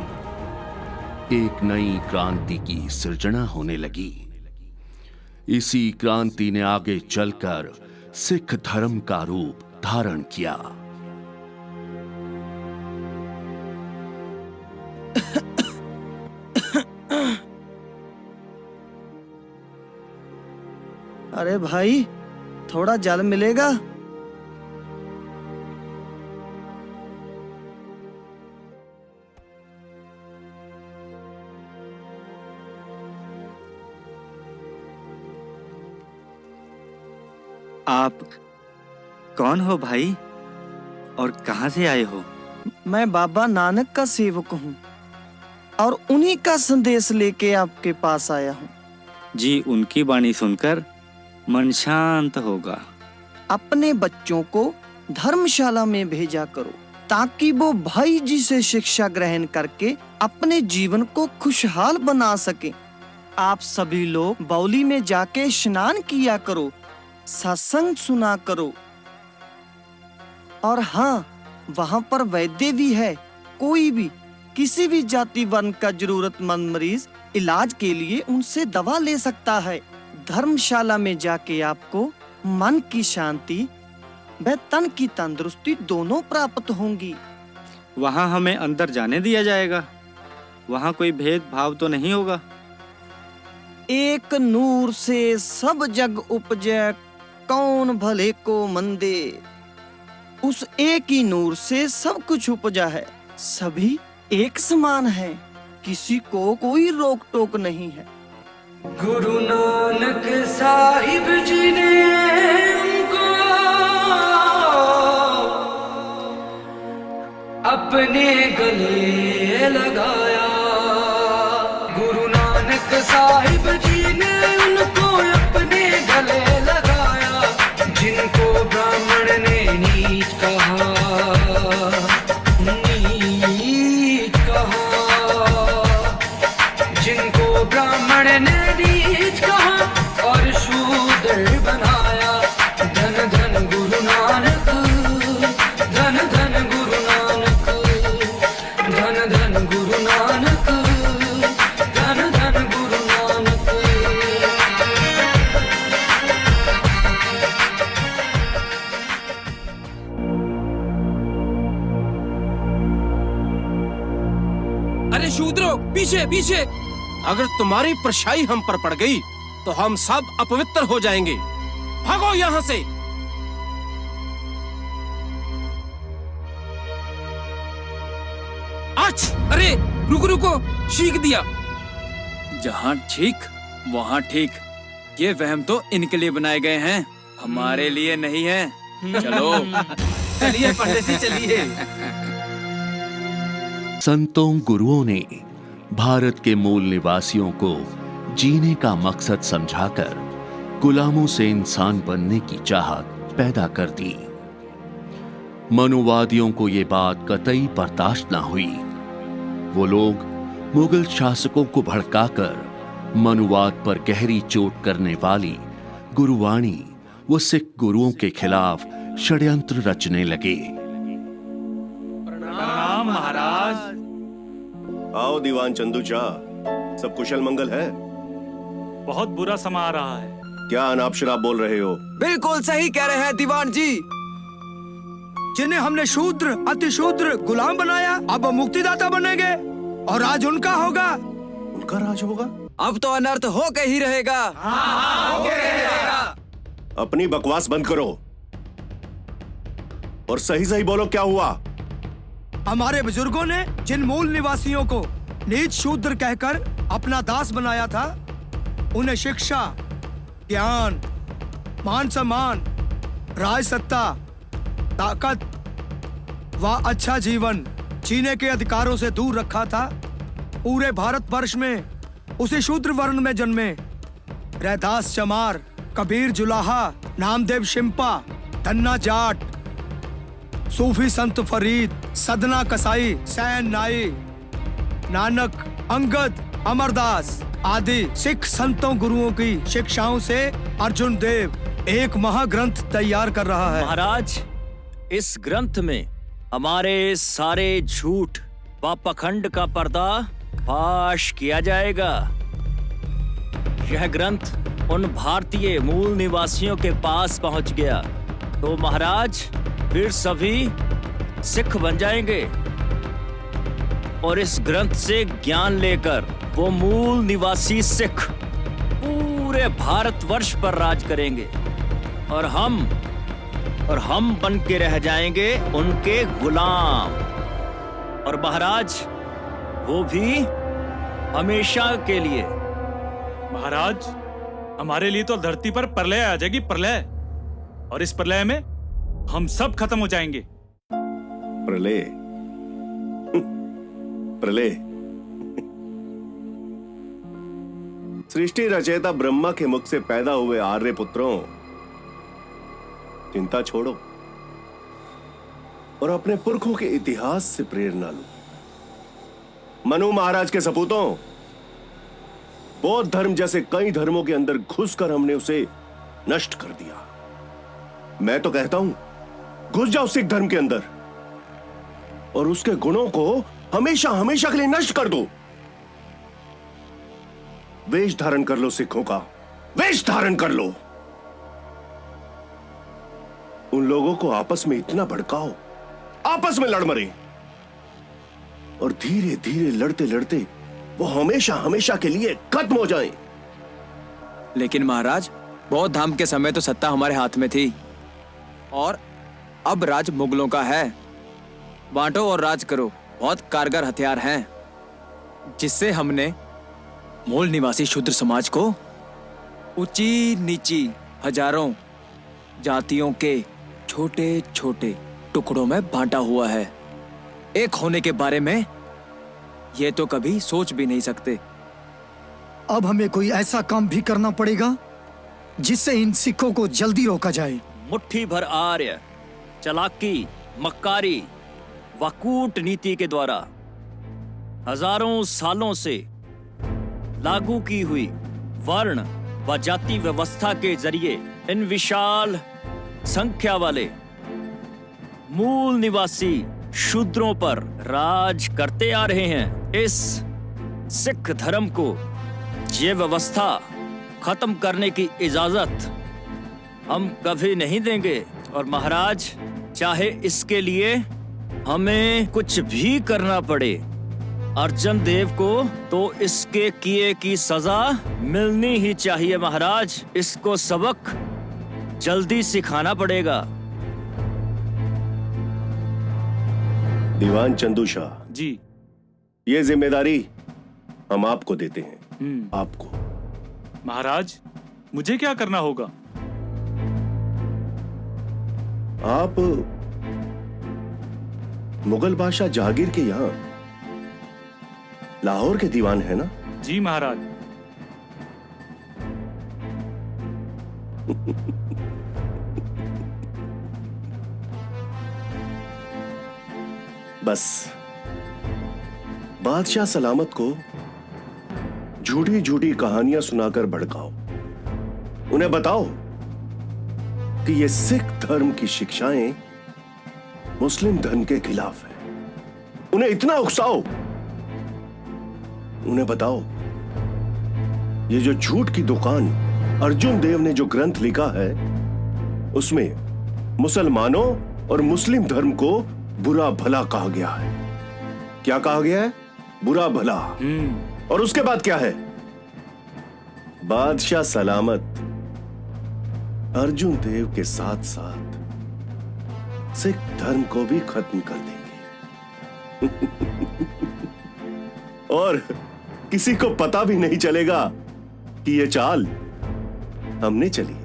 एक नई क्रांति की सृजना होने लगी। इसी क्रांति ने आगे चलकर सिख धर्म का रूप धारण किया। अरे भाई, थोड़ा जल मिलेगा? आप कौन हो भाई और कहाँ से आए हो? मैं बाबा नानक का सेवक हूँ और उन्हीं का संदेश लेके आपके पास आया हूँ। जी, उनकी वाणी सुनकर मन शांत होगा। अपने बच्चों को धर्मशाला में भेजा करो ताकि वो भाई जी से शिक्षा ग्रहण करके अपने जीवन को खुशहाल बना सके। आप सभी लोग बावली में जाके स्नान किया करो, सत्संग सुना करो। और हाँ, वहाँ पर वैद्य भी है। कोई भी किसी भी जाति वर्ण का जरूरतमंद मरीज इलाज के लिए उनसे दवा ले सकता है। धर्मशाला में जाके आपको मन की शांति व तन की तंदुरुस्ती दोनों प्राप्त होंगी। वहाँ हमें अंदर जाने दिया जाएगा? वहाँ कोई भेदभाव तो नहीं होगा? एक नूर से सब जग उपजे, कौन भले को मंदे। उस एक ही नूर से सब कुछ उपजा है। सभी एक समान है, किसी को कोई रोक टोक नहीं है। गुरु नानक साहिब जी ने उनको अपने गले लगाया। गुरु नानक साहिब जी ने उनको अपने गले लगाया। जिनको ब्राह्मण ने नीच कहा, नीच कहा, जिनको ब्राह्मण ने नीच कहा और शूद्र बनाया। धन धन गुरु नानक, धन धन गुरु नानक, धन धन गुरु नानक, धन धन गुरु नानक। अरे शूद्रो, पीछे पीछे! अगर तुम्हारी परछाई हम पर पड़ गई तो हम सब अपवित्र हो जाएंगे। भागो यहाँ से! आच! अरे रुको रुको, चीख दिया। जहाँ ठीक वहाँ ठीक। ये वहम तो इनके लिए बनाए गए हैं, हमारे लिए नहीं है। चलो चलिए पंडित जी, चलिए। संतों गुरुओं ने भारत के मूल निवासियों को जीने का मकसद समझाकर गुलामों से इंसान बनने की चाहत पैदा कर दी। मनुवादियों को ये बात कतई बर्दाश्त न हुई। वो लोग मुगल शासकों को भड़काकर मनुवाद पर गहरी चोट करने वाली गुरुवाणी व सिख गुरुओं के खिलाफ षड्यंत्र रचने लगे। प्रणाम महाराज। आओ दीवान चंदू चा, सब कुशल मंगल है? बहुत बुरा समा आ रहा है। क्या अनाप शराब बोल रहे हो? बिल्कुल सही कह रहे हैं दीवान जी। जिन्हें हमने शूद्र, अति शूद्र, गुलाम बनाया, अब वो मुक्तिदाता बनेंगे और राज उनका होगा। उनका राज होगा? अब तो अनर्थ होके ही रहेगा। होके रहेगा। अपनी बकवास बंद करो और सही सही बोलो, क्या हुआ? हमारे बुजुर्गों ने जिन मूल निवासियों को नीच शूद्र कहकर अपना दास बनाया था, उन्हें शिक्षा, ज्ञान, मान सम्मान, राज सत्ता, ताकत व अच्छा जीवन जीने के अधिकारों से दूर रखा था। पूरे भारतवर्ष में उसी शूद्र वर्ण में जन्मे रैदास चमार, कबीर जुलाहा, नामदेव शिंपा, धन्ना जाट, सूफी संत फरीद, सदना कसाई, सैन नाई, नानक, अंगद, अमरदास आदि सिख संतों गुरुओं की शिक्षाओं से अर्जुन देव एक महाग्रंथ तैयार कर रहा है। महाराज, इस ग्रंथ में हमारे सारे झूठ व पखंड का पर्दा फाश किया जाएगा। यह ग्रंथ उन भारतीय मूल निवासियों के पास पहुंच गया तो महाराज फिर सभी सिख बन जाएंगे और इस ग्रंथ से ज्ञान लेकर वो मूल निवासी सिख पूरे भारतवर्ष पर राज करेंगे और हम बन के रह जाएंगे उनके गुलाम। और महाराज वो भी हमेशा के लिए। महाराज हमारे लिए तो धरती पर प्रलय आ जाएगी, प्रलय, और इस प्रलय में हम सब खत्म हो जाएंगे। प्रलय प्रलय सृष्टि रचयिता ब्रह्मा के मुख से पैदा हुए आर्य पुत्रों, चिंता छोड़ो और अपने पुरखों के इतिहास से प्रेरणा लो। मनु महाराज के सपूतों, बौद्ध धर्म जैसे कई धर्मों के अंदर घुसकर हमने उसे नष्ट कर दिया। मैं तो कहता हूं, घुस जाओ सिख धर्म के अंदर और उसके गुणों को हमेशा हमेशा के लिए नष्ट कर दो। वेश धारण कर लो सिखों का, वेश धारण कर लो। उन लोगों को आपस में इतना भड़काओ, आपस में लड़ मरे और धीरे धीरे लड़ते लड़ते वो हमेशा हमेशा के लिए खत्म हो जाएं। लेकिन महाराज, बौद्ध धाम के समय तो सत्ता हमारे हाथ में थी और अब राज मुगलों का है। बांटो और राज करो बहुत कारगर हथियार हैं, जिससे हमने मूल निवासी शूद्र समाज को ऊंची नीची हजारों जातियों के छोटे छोटे टुकड़ों में बांटा हुआ है। एक होने के बारे में ये तो कभी सोच भी नहीं सकते। अब हमें कोई ऐसा काम भी करना पड़ेगा जिससे इन सिखों को जल्दी रोका जाए। मुट्ठी भर आर्य चालाकी, मक्कारी व कूटनीति के द्वारा हजारों सालों से लागू की हुई वर्ण व जाति व्यवस्था के जरिए इन विशाल संख्या वाले मूल निवासी शूद्रों पर राज करते आ रहे हैं। इस सिख धर्म को ये व्यवस्था खत्म करने की इजाजत हम कभी नहीं देंगे और महाराज, चाहे इसके लिए हमें कुछ भी करना पड़े, अर्जुन देव को तो इसके किए की सजा मिलनी ही चाहिए। महाराज, इसको सबक जल्दी सिखाना पड़ेगा। दीवान चंदू शाह जी, ये जिम्मेदारी हम आपको देते हैं। आपको। महाराज, मुझे क्या करना होगा? आप मुगल बादशाह जहांगीर के यहां लाहौर के दीवान है ना? जी महाराज। बस बादशाह सलामत को झूठी झूठी कहानियां सुनाकर भड़काओ। उन्हें बताओ कि ये सिख धर्म की शिक्षाएं मुस्लिम धर्म के खिलाफ है। उन्हें इतना उकसाओ, उन्हें बताओ ये जो झूठ की दुकान अर्जुन देव ने जो ग्रंथ लिखा है उसमें मुसलमानों और मुस्लिम धर्म को बुरा भला कहा गया है। क्या कहा गया है? बुरा भला। और उसके बाद क्या है? बादशाह सलामत अर्जुन देव के साथ साथ सिख धर्म को भी खत्म कर देंगे और किसी को पता भी नहीं चलेगा कि ये चाल हमने चली।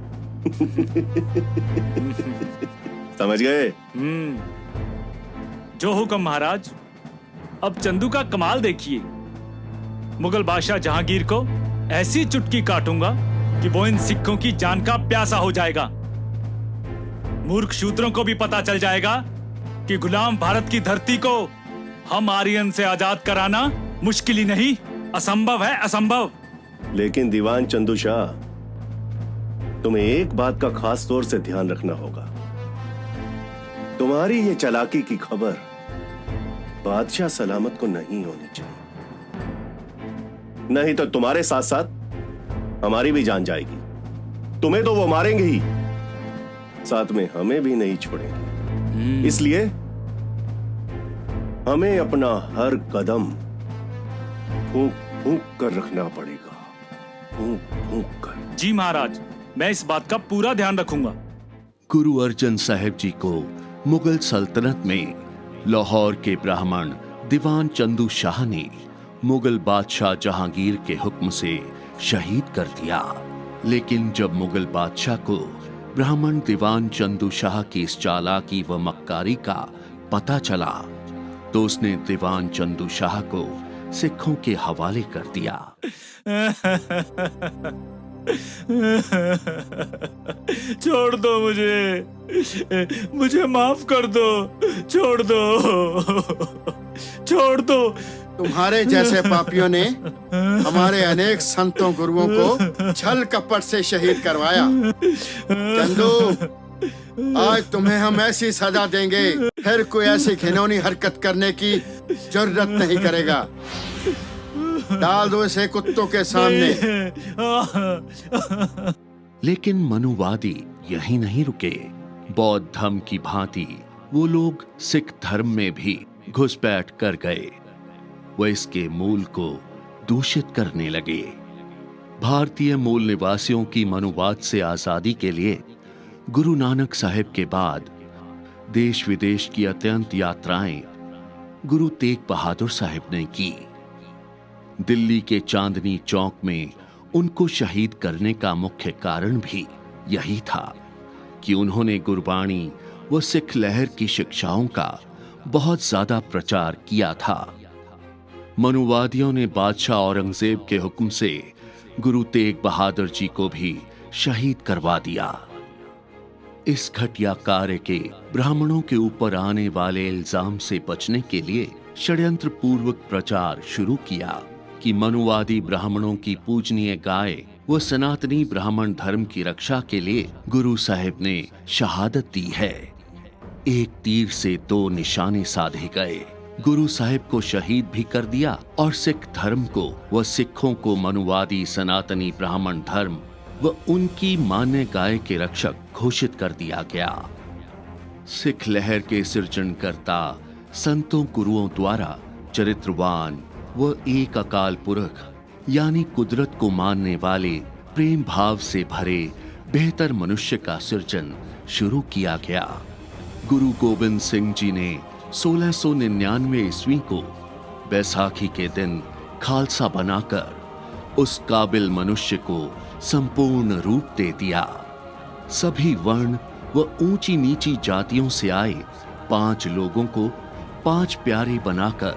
समझ गए? जो हुक्म महाराज। अब चंदू का कमाल देखिए। मुगल बादशाह जहांगीर को ऐसी चुटकी काटूंगा कि वो इन सिखों की जान का प्यासा हो जाएगा। मूर्ख शूद्रों को भी पता चल जाएगा कि गुलाम भारत की धरती को हम आर्यन से आजाद कराना मुश्किल ही नहीं, असंभव है, असंभव। लेकिन दीवान चंदू शाह, तुम्हें एक बात का खास तौर से ध्यान रखना होगा। तुम्हारी ये चालाकी की खबर बादशाह सलामत को नहीं होनी चाहिए, नहीं तो तुम्हारे साथ साथ हमारी भी जान जाएगी। तुम्हें तो वो मारेंगे ही, साथ में हमें भी नहीं छोड़ेंगे। इसलिए हमें अपना हर कदम फूंक फूंक कर रखना पड़ेगा, फूंक फूंक कर। जी महाराज, मैं इस बात का पूरा ध्यान रखूंगा। गुरु अर्जन साहिब जी को मुगल सल्तनत में लाहौर के ब्राह्मण दीवान चंदू शाह ने मुगल बादशाह जहांगीर के हुक्म से शहीद कर दिया। लेकिन जब मुगल बादशाह को ब्राह्मण दीवान चंदू शाह की इस चालाकी व मक्कारी का पता चला तो उसने दीवान चंदू शाह को सिखों के हवाले कर दिया। छोड़ दो मुझे माफ कर दो, छोड़ दो। तुम्हारे जैसे पापियों ने हमारे अनेक संतों गुरुओं को छल कपट से शहीद करवाया। चंदू, आज तुम्हें हम ऐसी सजा देंगे, फिर कोई ऐसी घिनौनी हरकत करने की जरूरत नहीं करेगा। डाल दो इसे कुत्तों के सामने। लेकिन मनुवादी यहीं नहीं रुके। बौद्ध धर्म की भांति वो लोग सिख धर्म में भी घुसपैठ कर गए। वो इसके मूल को दूषित करने लगे। भारतीय मूल निवासियों की मनुवाद से आजादी के लिए गुरु नानक साहिब के बाद देश विदेश की अत्यंत यात्राएं गुरु तेग बहादुर साहिब ने की। दिल्ली के चांदनी चौक में उनको शहीद करने का मुख्य कारण भी यही था कि उन्होंने गुरबाणी व सिख लहर की शिक्षाओं का बहुत ज्यादा प्रचार किया था। मनुवादियों ने बादशाह औरंगजेब के हुक्म से गुरु तेग बहादुर जी को भी शहीद करवा दिया। इस घटिया कार्य के ब्राह्मणों के ऊपर आने वाले इल्जाम से बचने के लिए षड्यंत्र पूर्वक प्रचार शुरू किया कि मनुवादी ब्राह्मणों की पूजनीय गाय व सनातनी ब्राह्मण धर्म की रक्षा के लिए गुरु साहिब ने शहादत दी है। एक तीर से दो निशाने साधे गए। गुरु साहिब को शहीद भी कर दिया और सिख धर्म को व सिखों को मनुवादी सनातनी ब्राह्मण धर्म व उनकी मान्य गाय के रक्षक घोषित कर दिया गया। सिख लहर के सृजनकर्ता संतों गुरुओं द्वारा चरित्रवान व एक अकाल पुरख यानी कुदरत को मानने वाले प्रेम भाव से भरे बेहतर मनुष्य का सृजन शुरू किया गया। गुरु गोविंद सिंह जी ने 1699 ईस्वी को बैसाखी के दिन खालसा बनाकर उस काबिल मनुष्य को संपूर्ण रूप दे दिया। सभी वर्ण व ऊंची नीची जातियों से आए 5 लोगों को 5 प्यारे बनाकर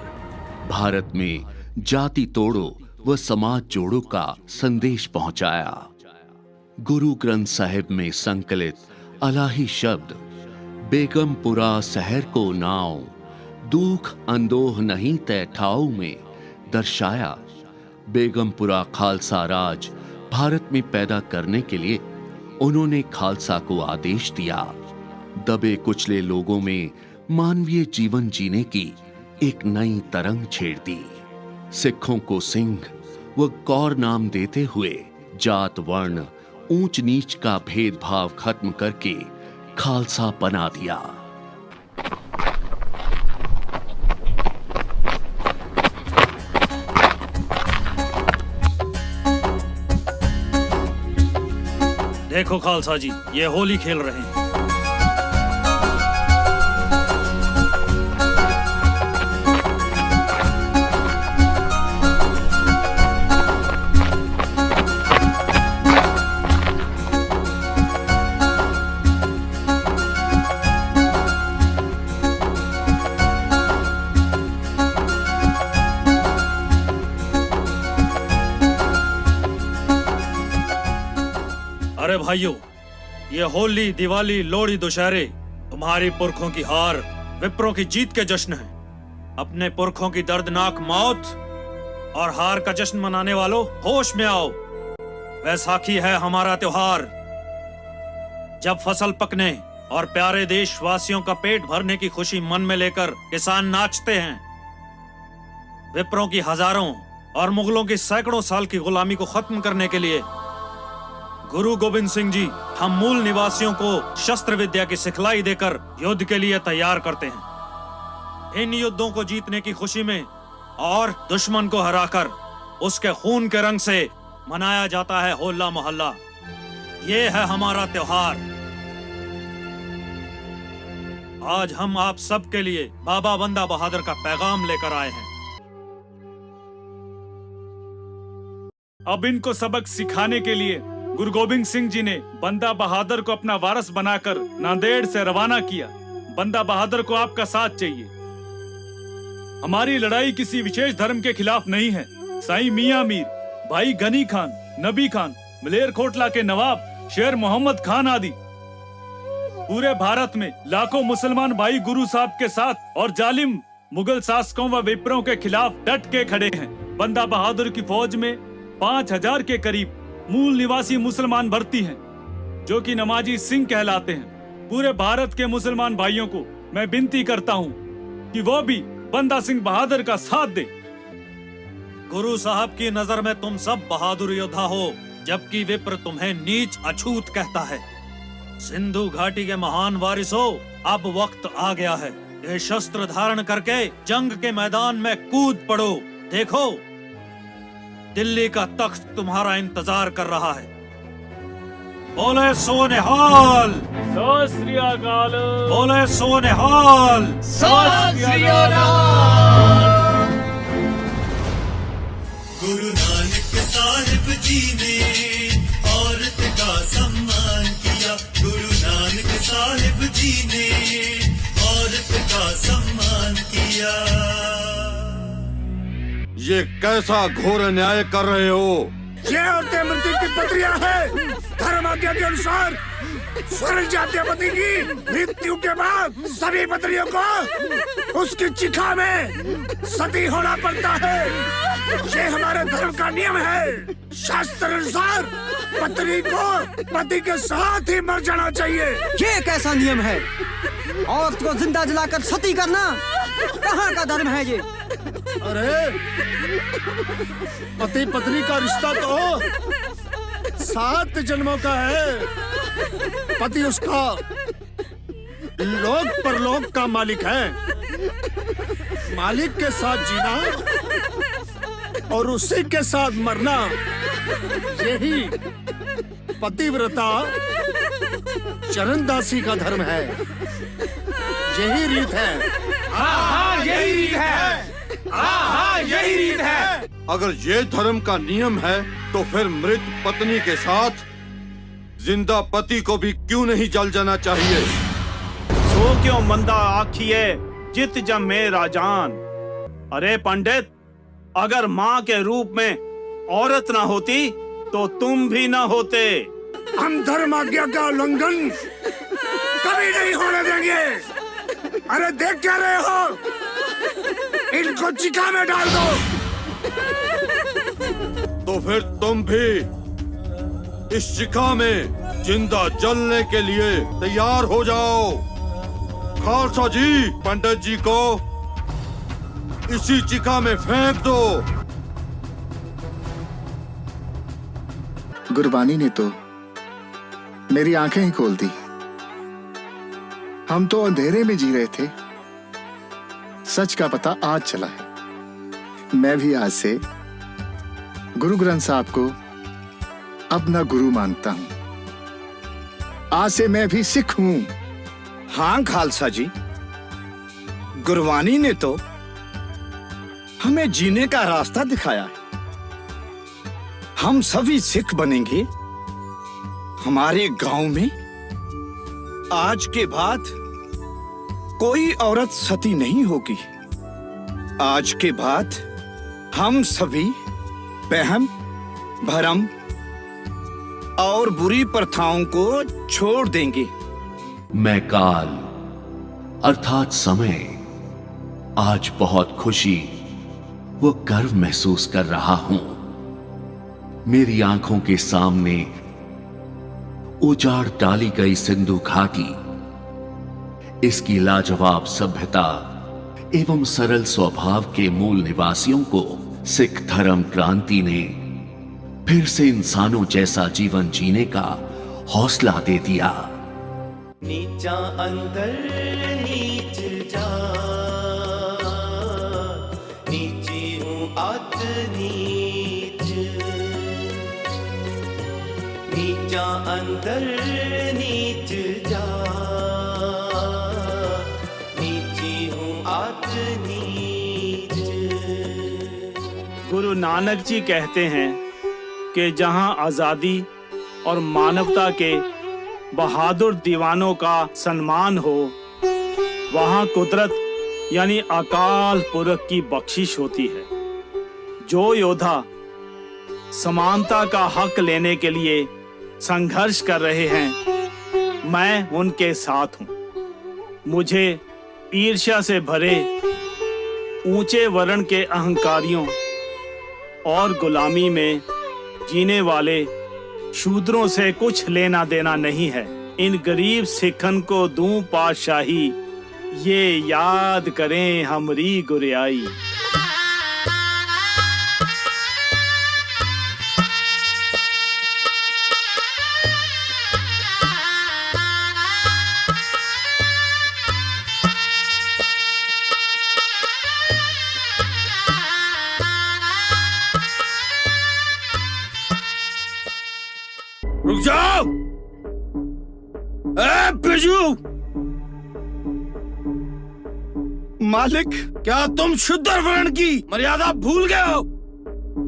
भारत में जाति तोड़ो व समाज जोड़ो का संदेश पहुंचाया। गुरु ग्रंथ साहिब में संकलित अलाही शब्द बेगमपुरा शहर को नाव दुख अंदोह नहीं तय ठाऊ में दर्शाया। बेगमपुरा खालसा राज भारत में पैदा करने के लिए उन्होंने खालसा को आदेश दिया। दबे कुचले लोगों में मानवीय जीवन जीने की एक नई तरंग छेड़ दी। सिखों को सिंह व कौर नाम देते हुए जात वर्ण ऊंच नीच का भेदभाव खत्म करके खालसा बना दिया। देखो खालसा जी, ये होली खेल रहे हैं। अरे भाइयों, ये होली, दिवाली, लोहड़ी, दुशहरे तुम्हारी पुरखों की हार, विप्रों की जीत के जश्न हैं। अपने पुरखों की दर्दनाक मौत और हार का जश्न मनाने वालों, होश में आओ। वैसाखी है हमारा त्योहार, जब फसल पकने और प्यारे देशवासियों का पेट भरने की खुशी मन में लेकर किसान नाचते हैं। विप्रों की हजारों और मुगलों की सैकड़ों साल की गुलामी को खत्म करने के लिए गुरु गोविंद सिंह जी, हम मूल निवासियों को शस्त्र विद्या की सिखलाई देकर युद्ध के लिए तैयार करते हैं। इन युद्धों को जीतने की खुशी में और दुश्मन को हराकर उसके खून के रंग से मनाया जाता है होला मोहल्ला। ये है हमारा त्योहार। आज हम आप सब के लिए बाबा बंदा बहादुर का पैगाम लेकर आए हैं। अब इनको सबक सिखाने के लिए गुरु गोविंद सिंह जी ने बंदा बहादुर को अपना वारस बनाकर नांदेड़ से रवाना किया। बंदा बहादुर को आपका साथ चाहिए। हमारी लड़ाई किसी विशेष धर्म के खिलाफ नहीं है। साईं मियां मीर, भाई गनी खान, नबी खान, मलेरकोटला के नवाब शेर मोहम्मद खान आदि पूरे भारत में लाखों मुसलमान भाई गुरु साहब के साथ और जालिम मुगल शासकों व विप्रों के खिलाफ डट के खड़े हैं। बंदा बहादुर की फौज में 5000 के करीब मूल निवासी मुसलमान भर्ती हैं, जो कि नमाजी सिंह कहलाते हैं। पूरे भारत के मुसलमान भाइयों को मैं विनती करता हूँ कि वो भी बंदा सिंह बहादुर का साथ दे। गुरु साहब की नजर में तुम सब बहादुर योद्धा हो, जबकि विप्र तुम्हें नीच अछूत कहता है। सिंधु घाटी के महान वारिसो, अब वक्त आ गया है। ये शस्त्र धारण करके जंग के मैदान में कूद पड़ो। देखो, दिल्ली का तख्त तुम्हारा इंतजार कर रहा है। बोले सो निहाल, सत श्री अकाल। बोले सो निहाल, सत श्री अकाल। गुरु नानक साहिब जी ने औरत का सम्मान किया। गुरु नानक साहिब जी ने औरत का सम्मान किया। ये कैसा घोर अन्याय कर रहे हो? ये औरतें मृत्यु की पत्रियां हैं। धर्म आज्ञा के अनुसार स्वर्ग जाते पति की मृत्यु के बाद सभी पत्नियों को उसकी चिखा में सती होना पड़ता है। ये हमारे धर्म का नियम है। शास्त्र अनुसार पत्नी को पति के साथ ही मर जाना चाहिए। ये कैसा नियम है? औरत को जिंदा जलाकर सती करना कहाँ का धर्म है ये? अरे पति पत्नी का रिश्ता तो 7 जन्मों का है। पति उसका लोक परलोक का मालिक है। मालिक के साथ जीना और उसी के साथ मरना, यही पतिव्रता चरणदासी का धर्म है। यही रीत है। यही रीत है। यही रीत है। अगर ये धर्म का नियम है तो फिर मृत पत्नी के साथ जिंदा पति को भी क्यों नहीं जल जाना चाहिए? सो क्यों मंदा आखिए जित जमे राजान। अरे पंडित, अगर माँ के रूप में औरत ना होती तो तुम भी ना होते। हम धर्म आज्ञा का उल्लंघन कभी नहीं होने देंगे। अरे देख क्या रहे हो? इनको चिता में डाल दो। तो फिर तुम भी इस चिखा में जिंदा जलने के लिए तैयार हो जाओ। खालसा जी, पंडित जी को इसी चिखा में फेंक दो। गुरबानी ने तो मेरी आंखें ही खोल दी। हम तो अंधेरे में जी रहे थे, सच का पता आज चला है। मैं भी आज से गुरु ग्रंथ साहब को अपना गुरु मानता हूं। आज से मैं भी सिख हूं। हाँ खालसा जी, गुरबानी ने तो हमें जीने का रास्ता दिखाया। हम सभी सिख बनेंगे। हमारे गांव में आज के बाद कोई औरत सती नहीं होगी। आज के बाद हम सभी वहम, भरम और बुरी प्रथाओं को छोड़ देंगे। मैं काल अर्थात समय आज बहुत खुशी व गर्व महसूस कर रहा हूं। मेरी आंखों के सामने उजाड़ डाली गई सिंधु घाटी, इसकी लाजवाब सभ्यता एवं सरल स्वभाव के मूल निवासियों को सिख धर्म क्रांति ने फिर से इंसानों जैसा जीवन जीने का हौसला दे दिया। नीचा अंदर नीच जा, नीची हूँ आत नीच, नीचा अंदर नीच जा, नीची हूँ आत नीच। गुरु नानक जी कहते हैं कि जहां आजादी और मानवता के बहादुर दीवानों का सम्मान हो, वहां कुदरत यानी अकाल पुरख की बख्शिश होती है। जो योद्धा समानता का हक लेने के लिए संघर्ष कर रहे हैं, मैं उनके साथ हूं। मुझे ईर्ष्या से भरे ऊंचे वर्ण के अहंकारियों और गुलामी में जीने वाले शूद्रों से कुछ लेना देना नहीं है। इन गरीब सिखन को दूं पातशाही, ये याद करें हमरी गुरियाई। रुक जाओ! ए बिरजू! मालिक, क्या तुम शूद्र वर्ण की मर्यादा भूल गए हो?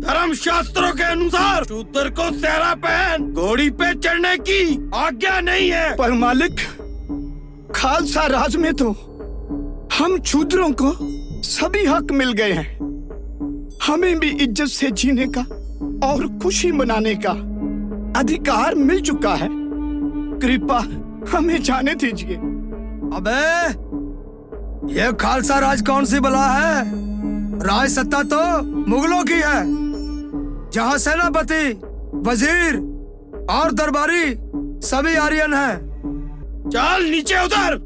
धर्म शास्त्रों के अनुसार शूद्र को सेहरा पहन घोड़ी पे चढ़ने की आज्ञा नहीं है। पर मालिक, खालसा राज में तो हम शूद्रों को सभी हक मिल गए हैं। हमें भी इज्जत से जीने का और खुशी मनाने का अधिकार मिल चुका है। कृपा हमें जाने दीजिए। अबे, ये खालसा राज कौन सी बला है? राज सत्ता तो मुगलों की है, जहां सेनापति, वजीर और दरबारी सभी आर्यन हैं। चल नीचे उतर।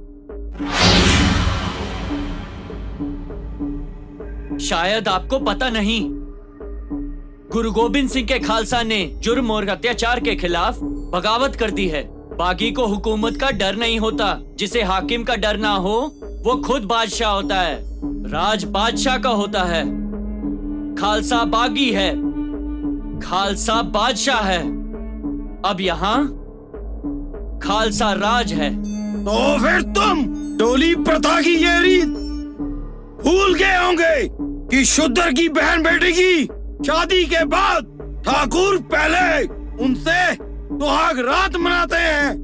शायद आपको पता नहीं, गुरु गोविंद सिंह के खालसा ने जुर्म और अत्याचार के खिलाफ बगावत कर दी है। बागी को हुकूमत का डर नहीं होता। जिसे हाकिम का डर ना हो, वो खुद बादशाह होता है। राज बादशाह का होता है। खालसा बागी है, खालसा बादशाह है। अब यहाँ खालसा राज है। तो फिर तुम डोली प्रथा की ये रीत भूल गए होंगे कि शूद्र की बहन बेटी की शादी के बाद ठाकुर पहले उनसे सुहाग रात मनाते हैं,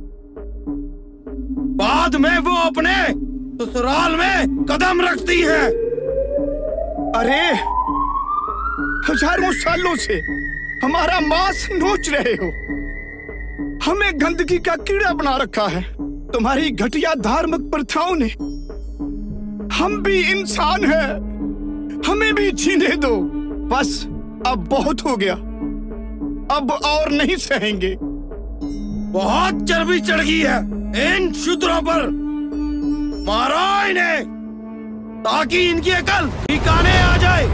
बाद में वो अपने ससुराल में कदम रखती है। अरे, हजारों सालों से हमारा मांस नोच रहे हो, हमें गंदगी का कीड़ा बना रखा है तुम्हारी घटिया धार्मिक प्रथाओं ने। हम भी इंसान हैं, हमें भी जीने दो। बस अब बहुत हो गया, अब और नहीं सहेंगे। बहुत चर्बी चढ़ गई है इन शूद्रों पर। मारो इन्हें ताकि इनकी अकल ठिकाने आ जाए।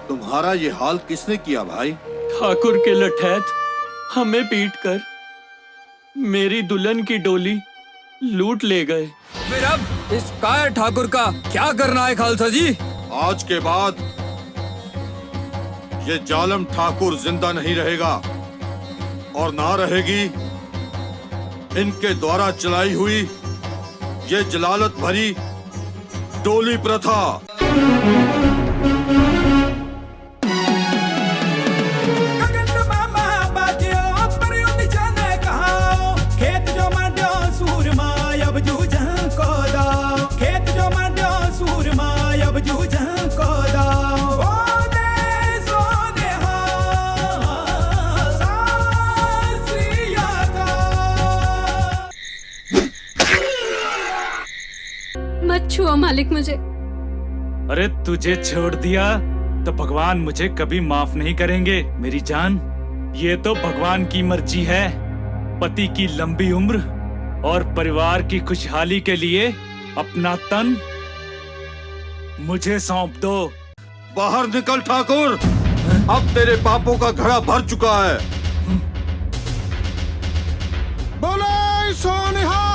तुम्हारा ये हाल किसने किया भाई? ठाकुर के लठैत हमें पीटकर मेरी दुल्हन की डोली लूट ले गए। फिर अब इस कायर ठाकुर का क्या करना है खालसा जी? आज के बाद ये जालम ठाकुर जिंदा नहीं रहेगा और ना रहेगी इनके द्वारा चलाई हुई ये जलालत भरी डोली प्रथा। सूरमा छुओ मालिक मुझे। अरे तुझे छोड़ दिया तो भगवान मुझे कभी माफ नहीं करेंगे मेरी जान। ये तो भगवान की मर्जी है। पति की लंबी उम्र और परिवार की खुशहाली के लिए अपना तन मुझे सौंप दो। बाहर निकल ठाकुर, अब तेरे पापों का घड़ा भर चुका है। बोले सोनिहाल।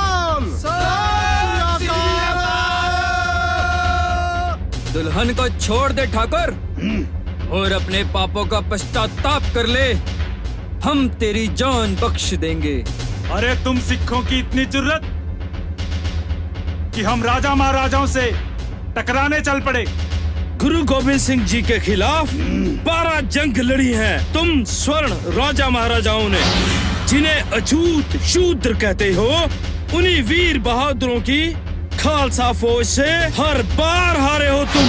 दुल्हन को छोड़ दे ठाकुर और अपने पापों का पश्चाताप कर ले। हम तेरी जान बख्श देंगे। अरे तुम सिखों की इतनी जुर्रत कि हम राजा महाराजाओं से टकराने चल पड़े। गुरु गोविंद सिंह जी के खिलाफ 12 जंग लड़ी हैं तुम स्वर्ण राजा महाराजाओं ने। जिन्हें अछूत शूद्र कहते हो, उन्हीं वीर बहादुरों की खालसा फौज से हर बार हारे हो तुम।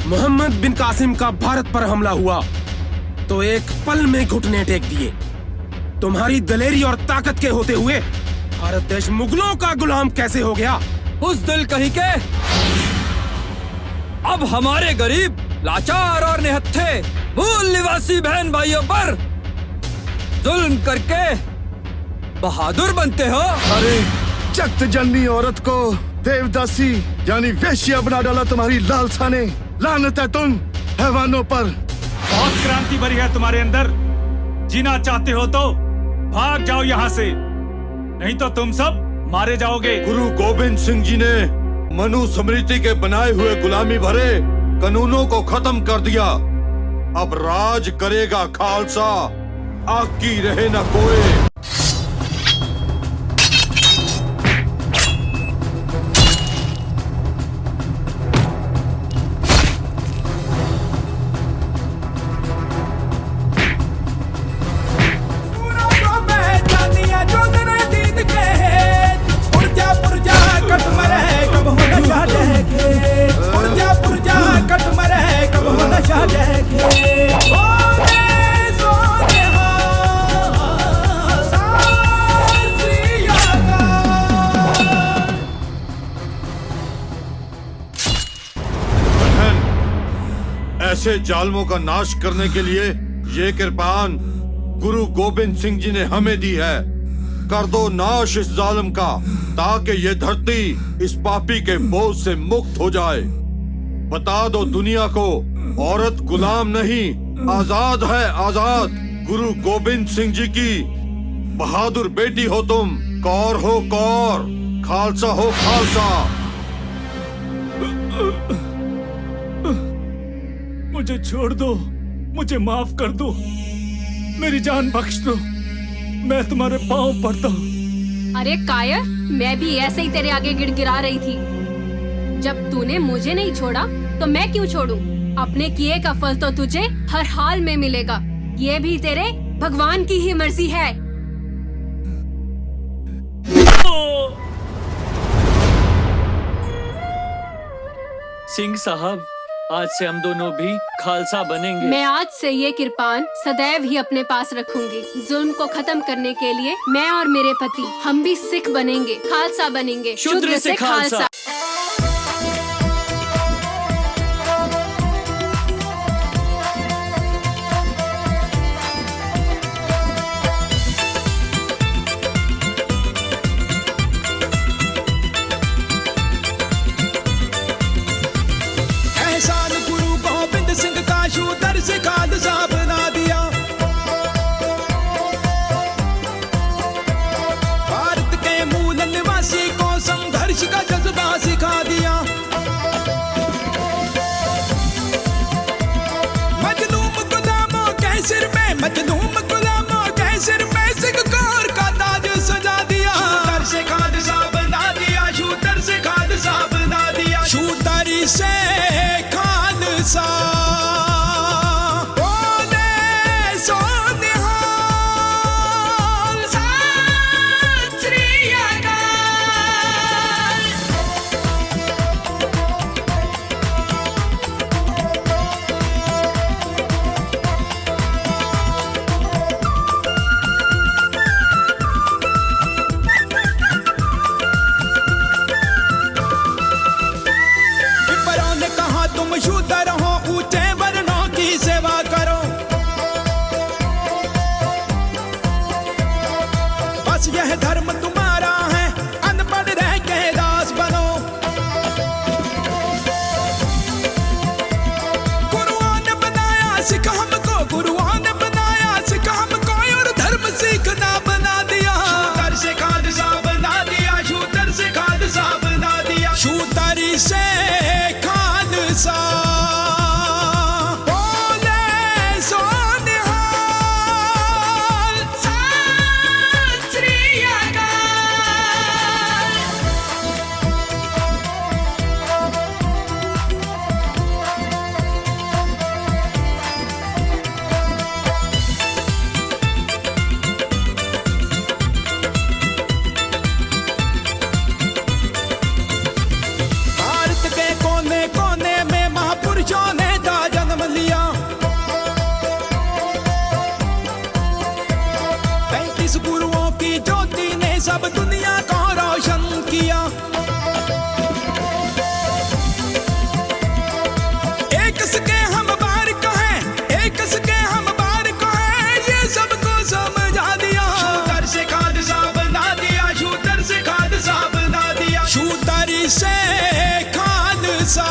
मोहम्मद बिन कासिम का भारत पर हमला हुआ तो एक पल में घुटने टेक दिए। तुम्हारी दलेरी और ताकत के होते हुए भारत देश मुगलों का गुलाम कैसे हो गया? उस दिल कहीं के अब हमारे गरीब, लाचार और निहत्थे मूल निवासी बहन भाइयों पर जुल्म करके बहादुर बनते हो। अरे चक्त जननी औरत को देवदासी यानी वेश्या बना डाला तुम्हारी लालसा ने। लानत है तुम हैवानों पर। बहुत क्रांति भरी है तुम्हारे अंदर। जीना चाहते हो तो भाग जाओ यहाँ से, नहीं तो तुम सब मारे जाओगे। गुरु गोविंद सिंह जी ने मनु स्मृति के बनाए हुए गुलामी भरे कानूनों को खत्म कर दिया। अब राज करेगा खालसा, आकी रहे न कोई। ऐसे जालमों का नाश करने के लिए ये कृपान गुरु गोविंद सिंह जी ने हमें दी है। कर दो नाश इस जालिम का, ताकि ये धरती इस पापी के बोझ से मुक्त हो जाए। बता दो दुनिया को, औरत गुलाम नहीं, आजाद है, आजाद। गुरु गोविंद सिंह जी की बहादुर बेटी हो तुम। कौर हो कौर, खालसा हो खालसा। मुझे छोड़ दो, मुझे माफ कर दो, मेरी जान बख्श दो। मैं तुम्हारे पांव पड़ता हूँ। अरे कायर, मैं भी ऐसे ही तेरे आगे गिड़गिड़ा रही थी। जब तूने मुझे नहीं छोड़ा तो मैं क्यों छोड़ूं? अपने किए का फल तो तुझे हर हाल में मिलेगा। ये भी तेरे भगवान की ही मर्जी है। सिंह साहब, आज से हम दोनों भी खालसा बनेंगे। मैं आज से ये किरपान सदैव ही अपने पास रखूंगी। जुल्म को खत्म करने के लिए मैं और मेरे पति हम भी सिख बनेंगे, खालसा बनेंगे, शूद्र से खालसा। एहसान गुरु गोविंद सिंह का शूद्र से खालसा बना दिया। भारत के मूल निवासी को संघर्ष का जज्बा यह धर्म तुम्हारा है, अनपढ़ रह के दास बनो। गुरुओं ने बनाया सिख हमको, गुरुओं ने बनाया सिख हमको, और धर्म सीखना बना दिया। शूदर से खालसा बना दिया, शूदर से खालसा बना दिया, शूदरी से खालसा। सब दुनिया को रोशन किया। एक सके हम बारिक हैं, एक सके हम बारिक हैं, ये सबको समझा दिया। शूदर से खालसा बना दिया, शूदर से खालसा बना दिया, शूदरी से खालसा।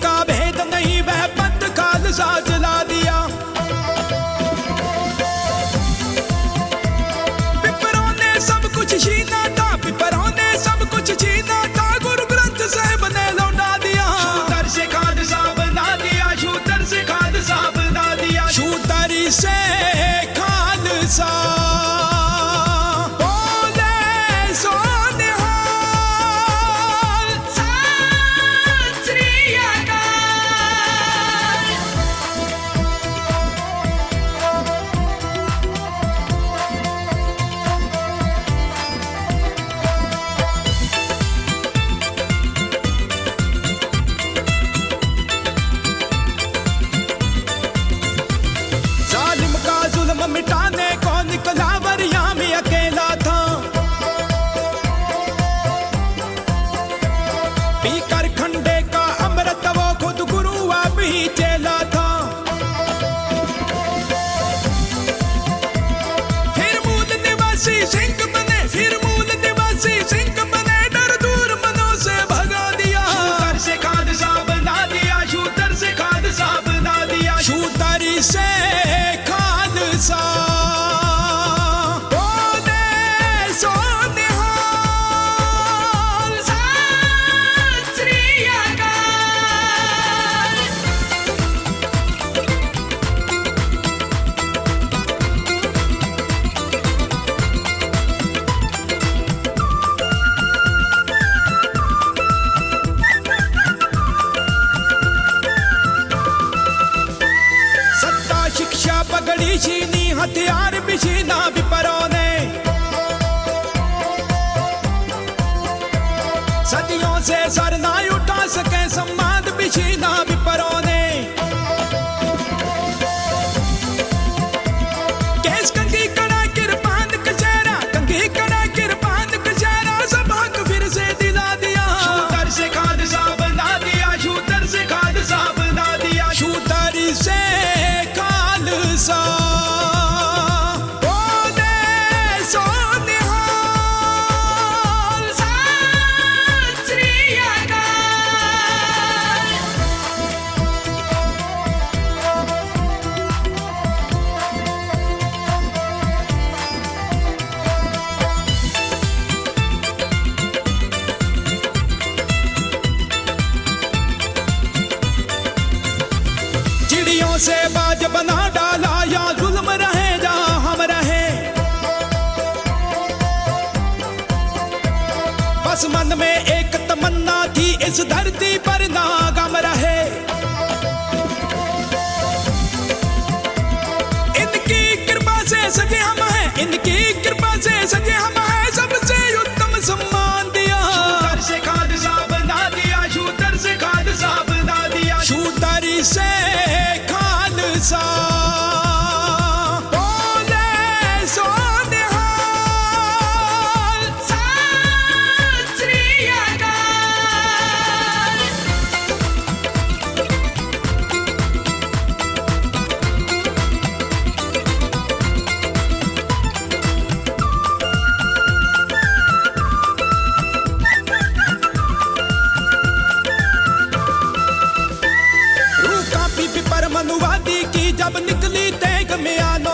का भेद नहीं वह पंथ खालसा जला दिया। पिपरों ने सब कुछ छीना था, पिपरों ने सब कुछ छीना था, गुरु ग्रंथ साहिब ने लौटा दिया। शूदर से खालसा बना दिया, शूदर से खालसा बना दिया, शूदरी से खालसा। मिटाने को निकला वरिया में अकेला था, पीकर खंडे का अमृत वो खुद गुरु आप ही चेला था। फिर मूल निवासी सिंह बने, फिर मूल निवासी सिंह बने, डर दूर मनों से भगा दिया। शूदर से खालसा बना दिया, शूदर से खालसा बना दिया, शूदरी से खालसा। पगड़ी छीनी, हथियार भी छीना विपरों ने, सदियों से सर ना उठा सके सम्मान भी छीना विपरों ने। केस कंघी कड़ा किरपान कचहरा, कंघी कड़ा किरपान कचहरा, सब हक फिर से दिला दिया। शूदर से खालसा बना दिया, शूदर से खालसा बना दिया, शूदरी से खालसा। चिड़ियों से बाज बना डाला, या जुल्म रहे या हम रहे, बस मन में एक तमन्ना थी, इस धरती पर ना गम रहे। से सजे हम है सबसे उत्तम सम्मान दिया। शूटर से खालसा बना दिया, शूटर से खालसा बना दिया, शूटर से खालसा। बोले सो निहाल, सत श्री अकाल। रूखा पीपी पर मनुवादी की जब निकली तेग में आनो,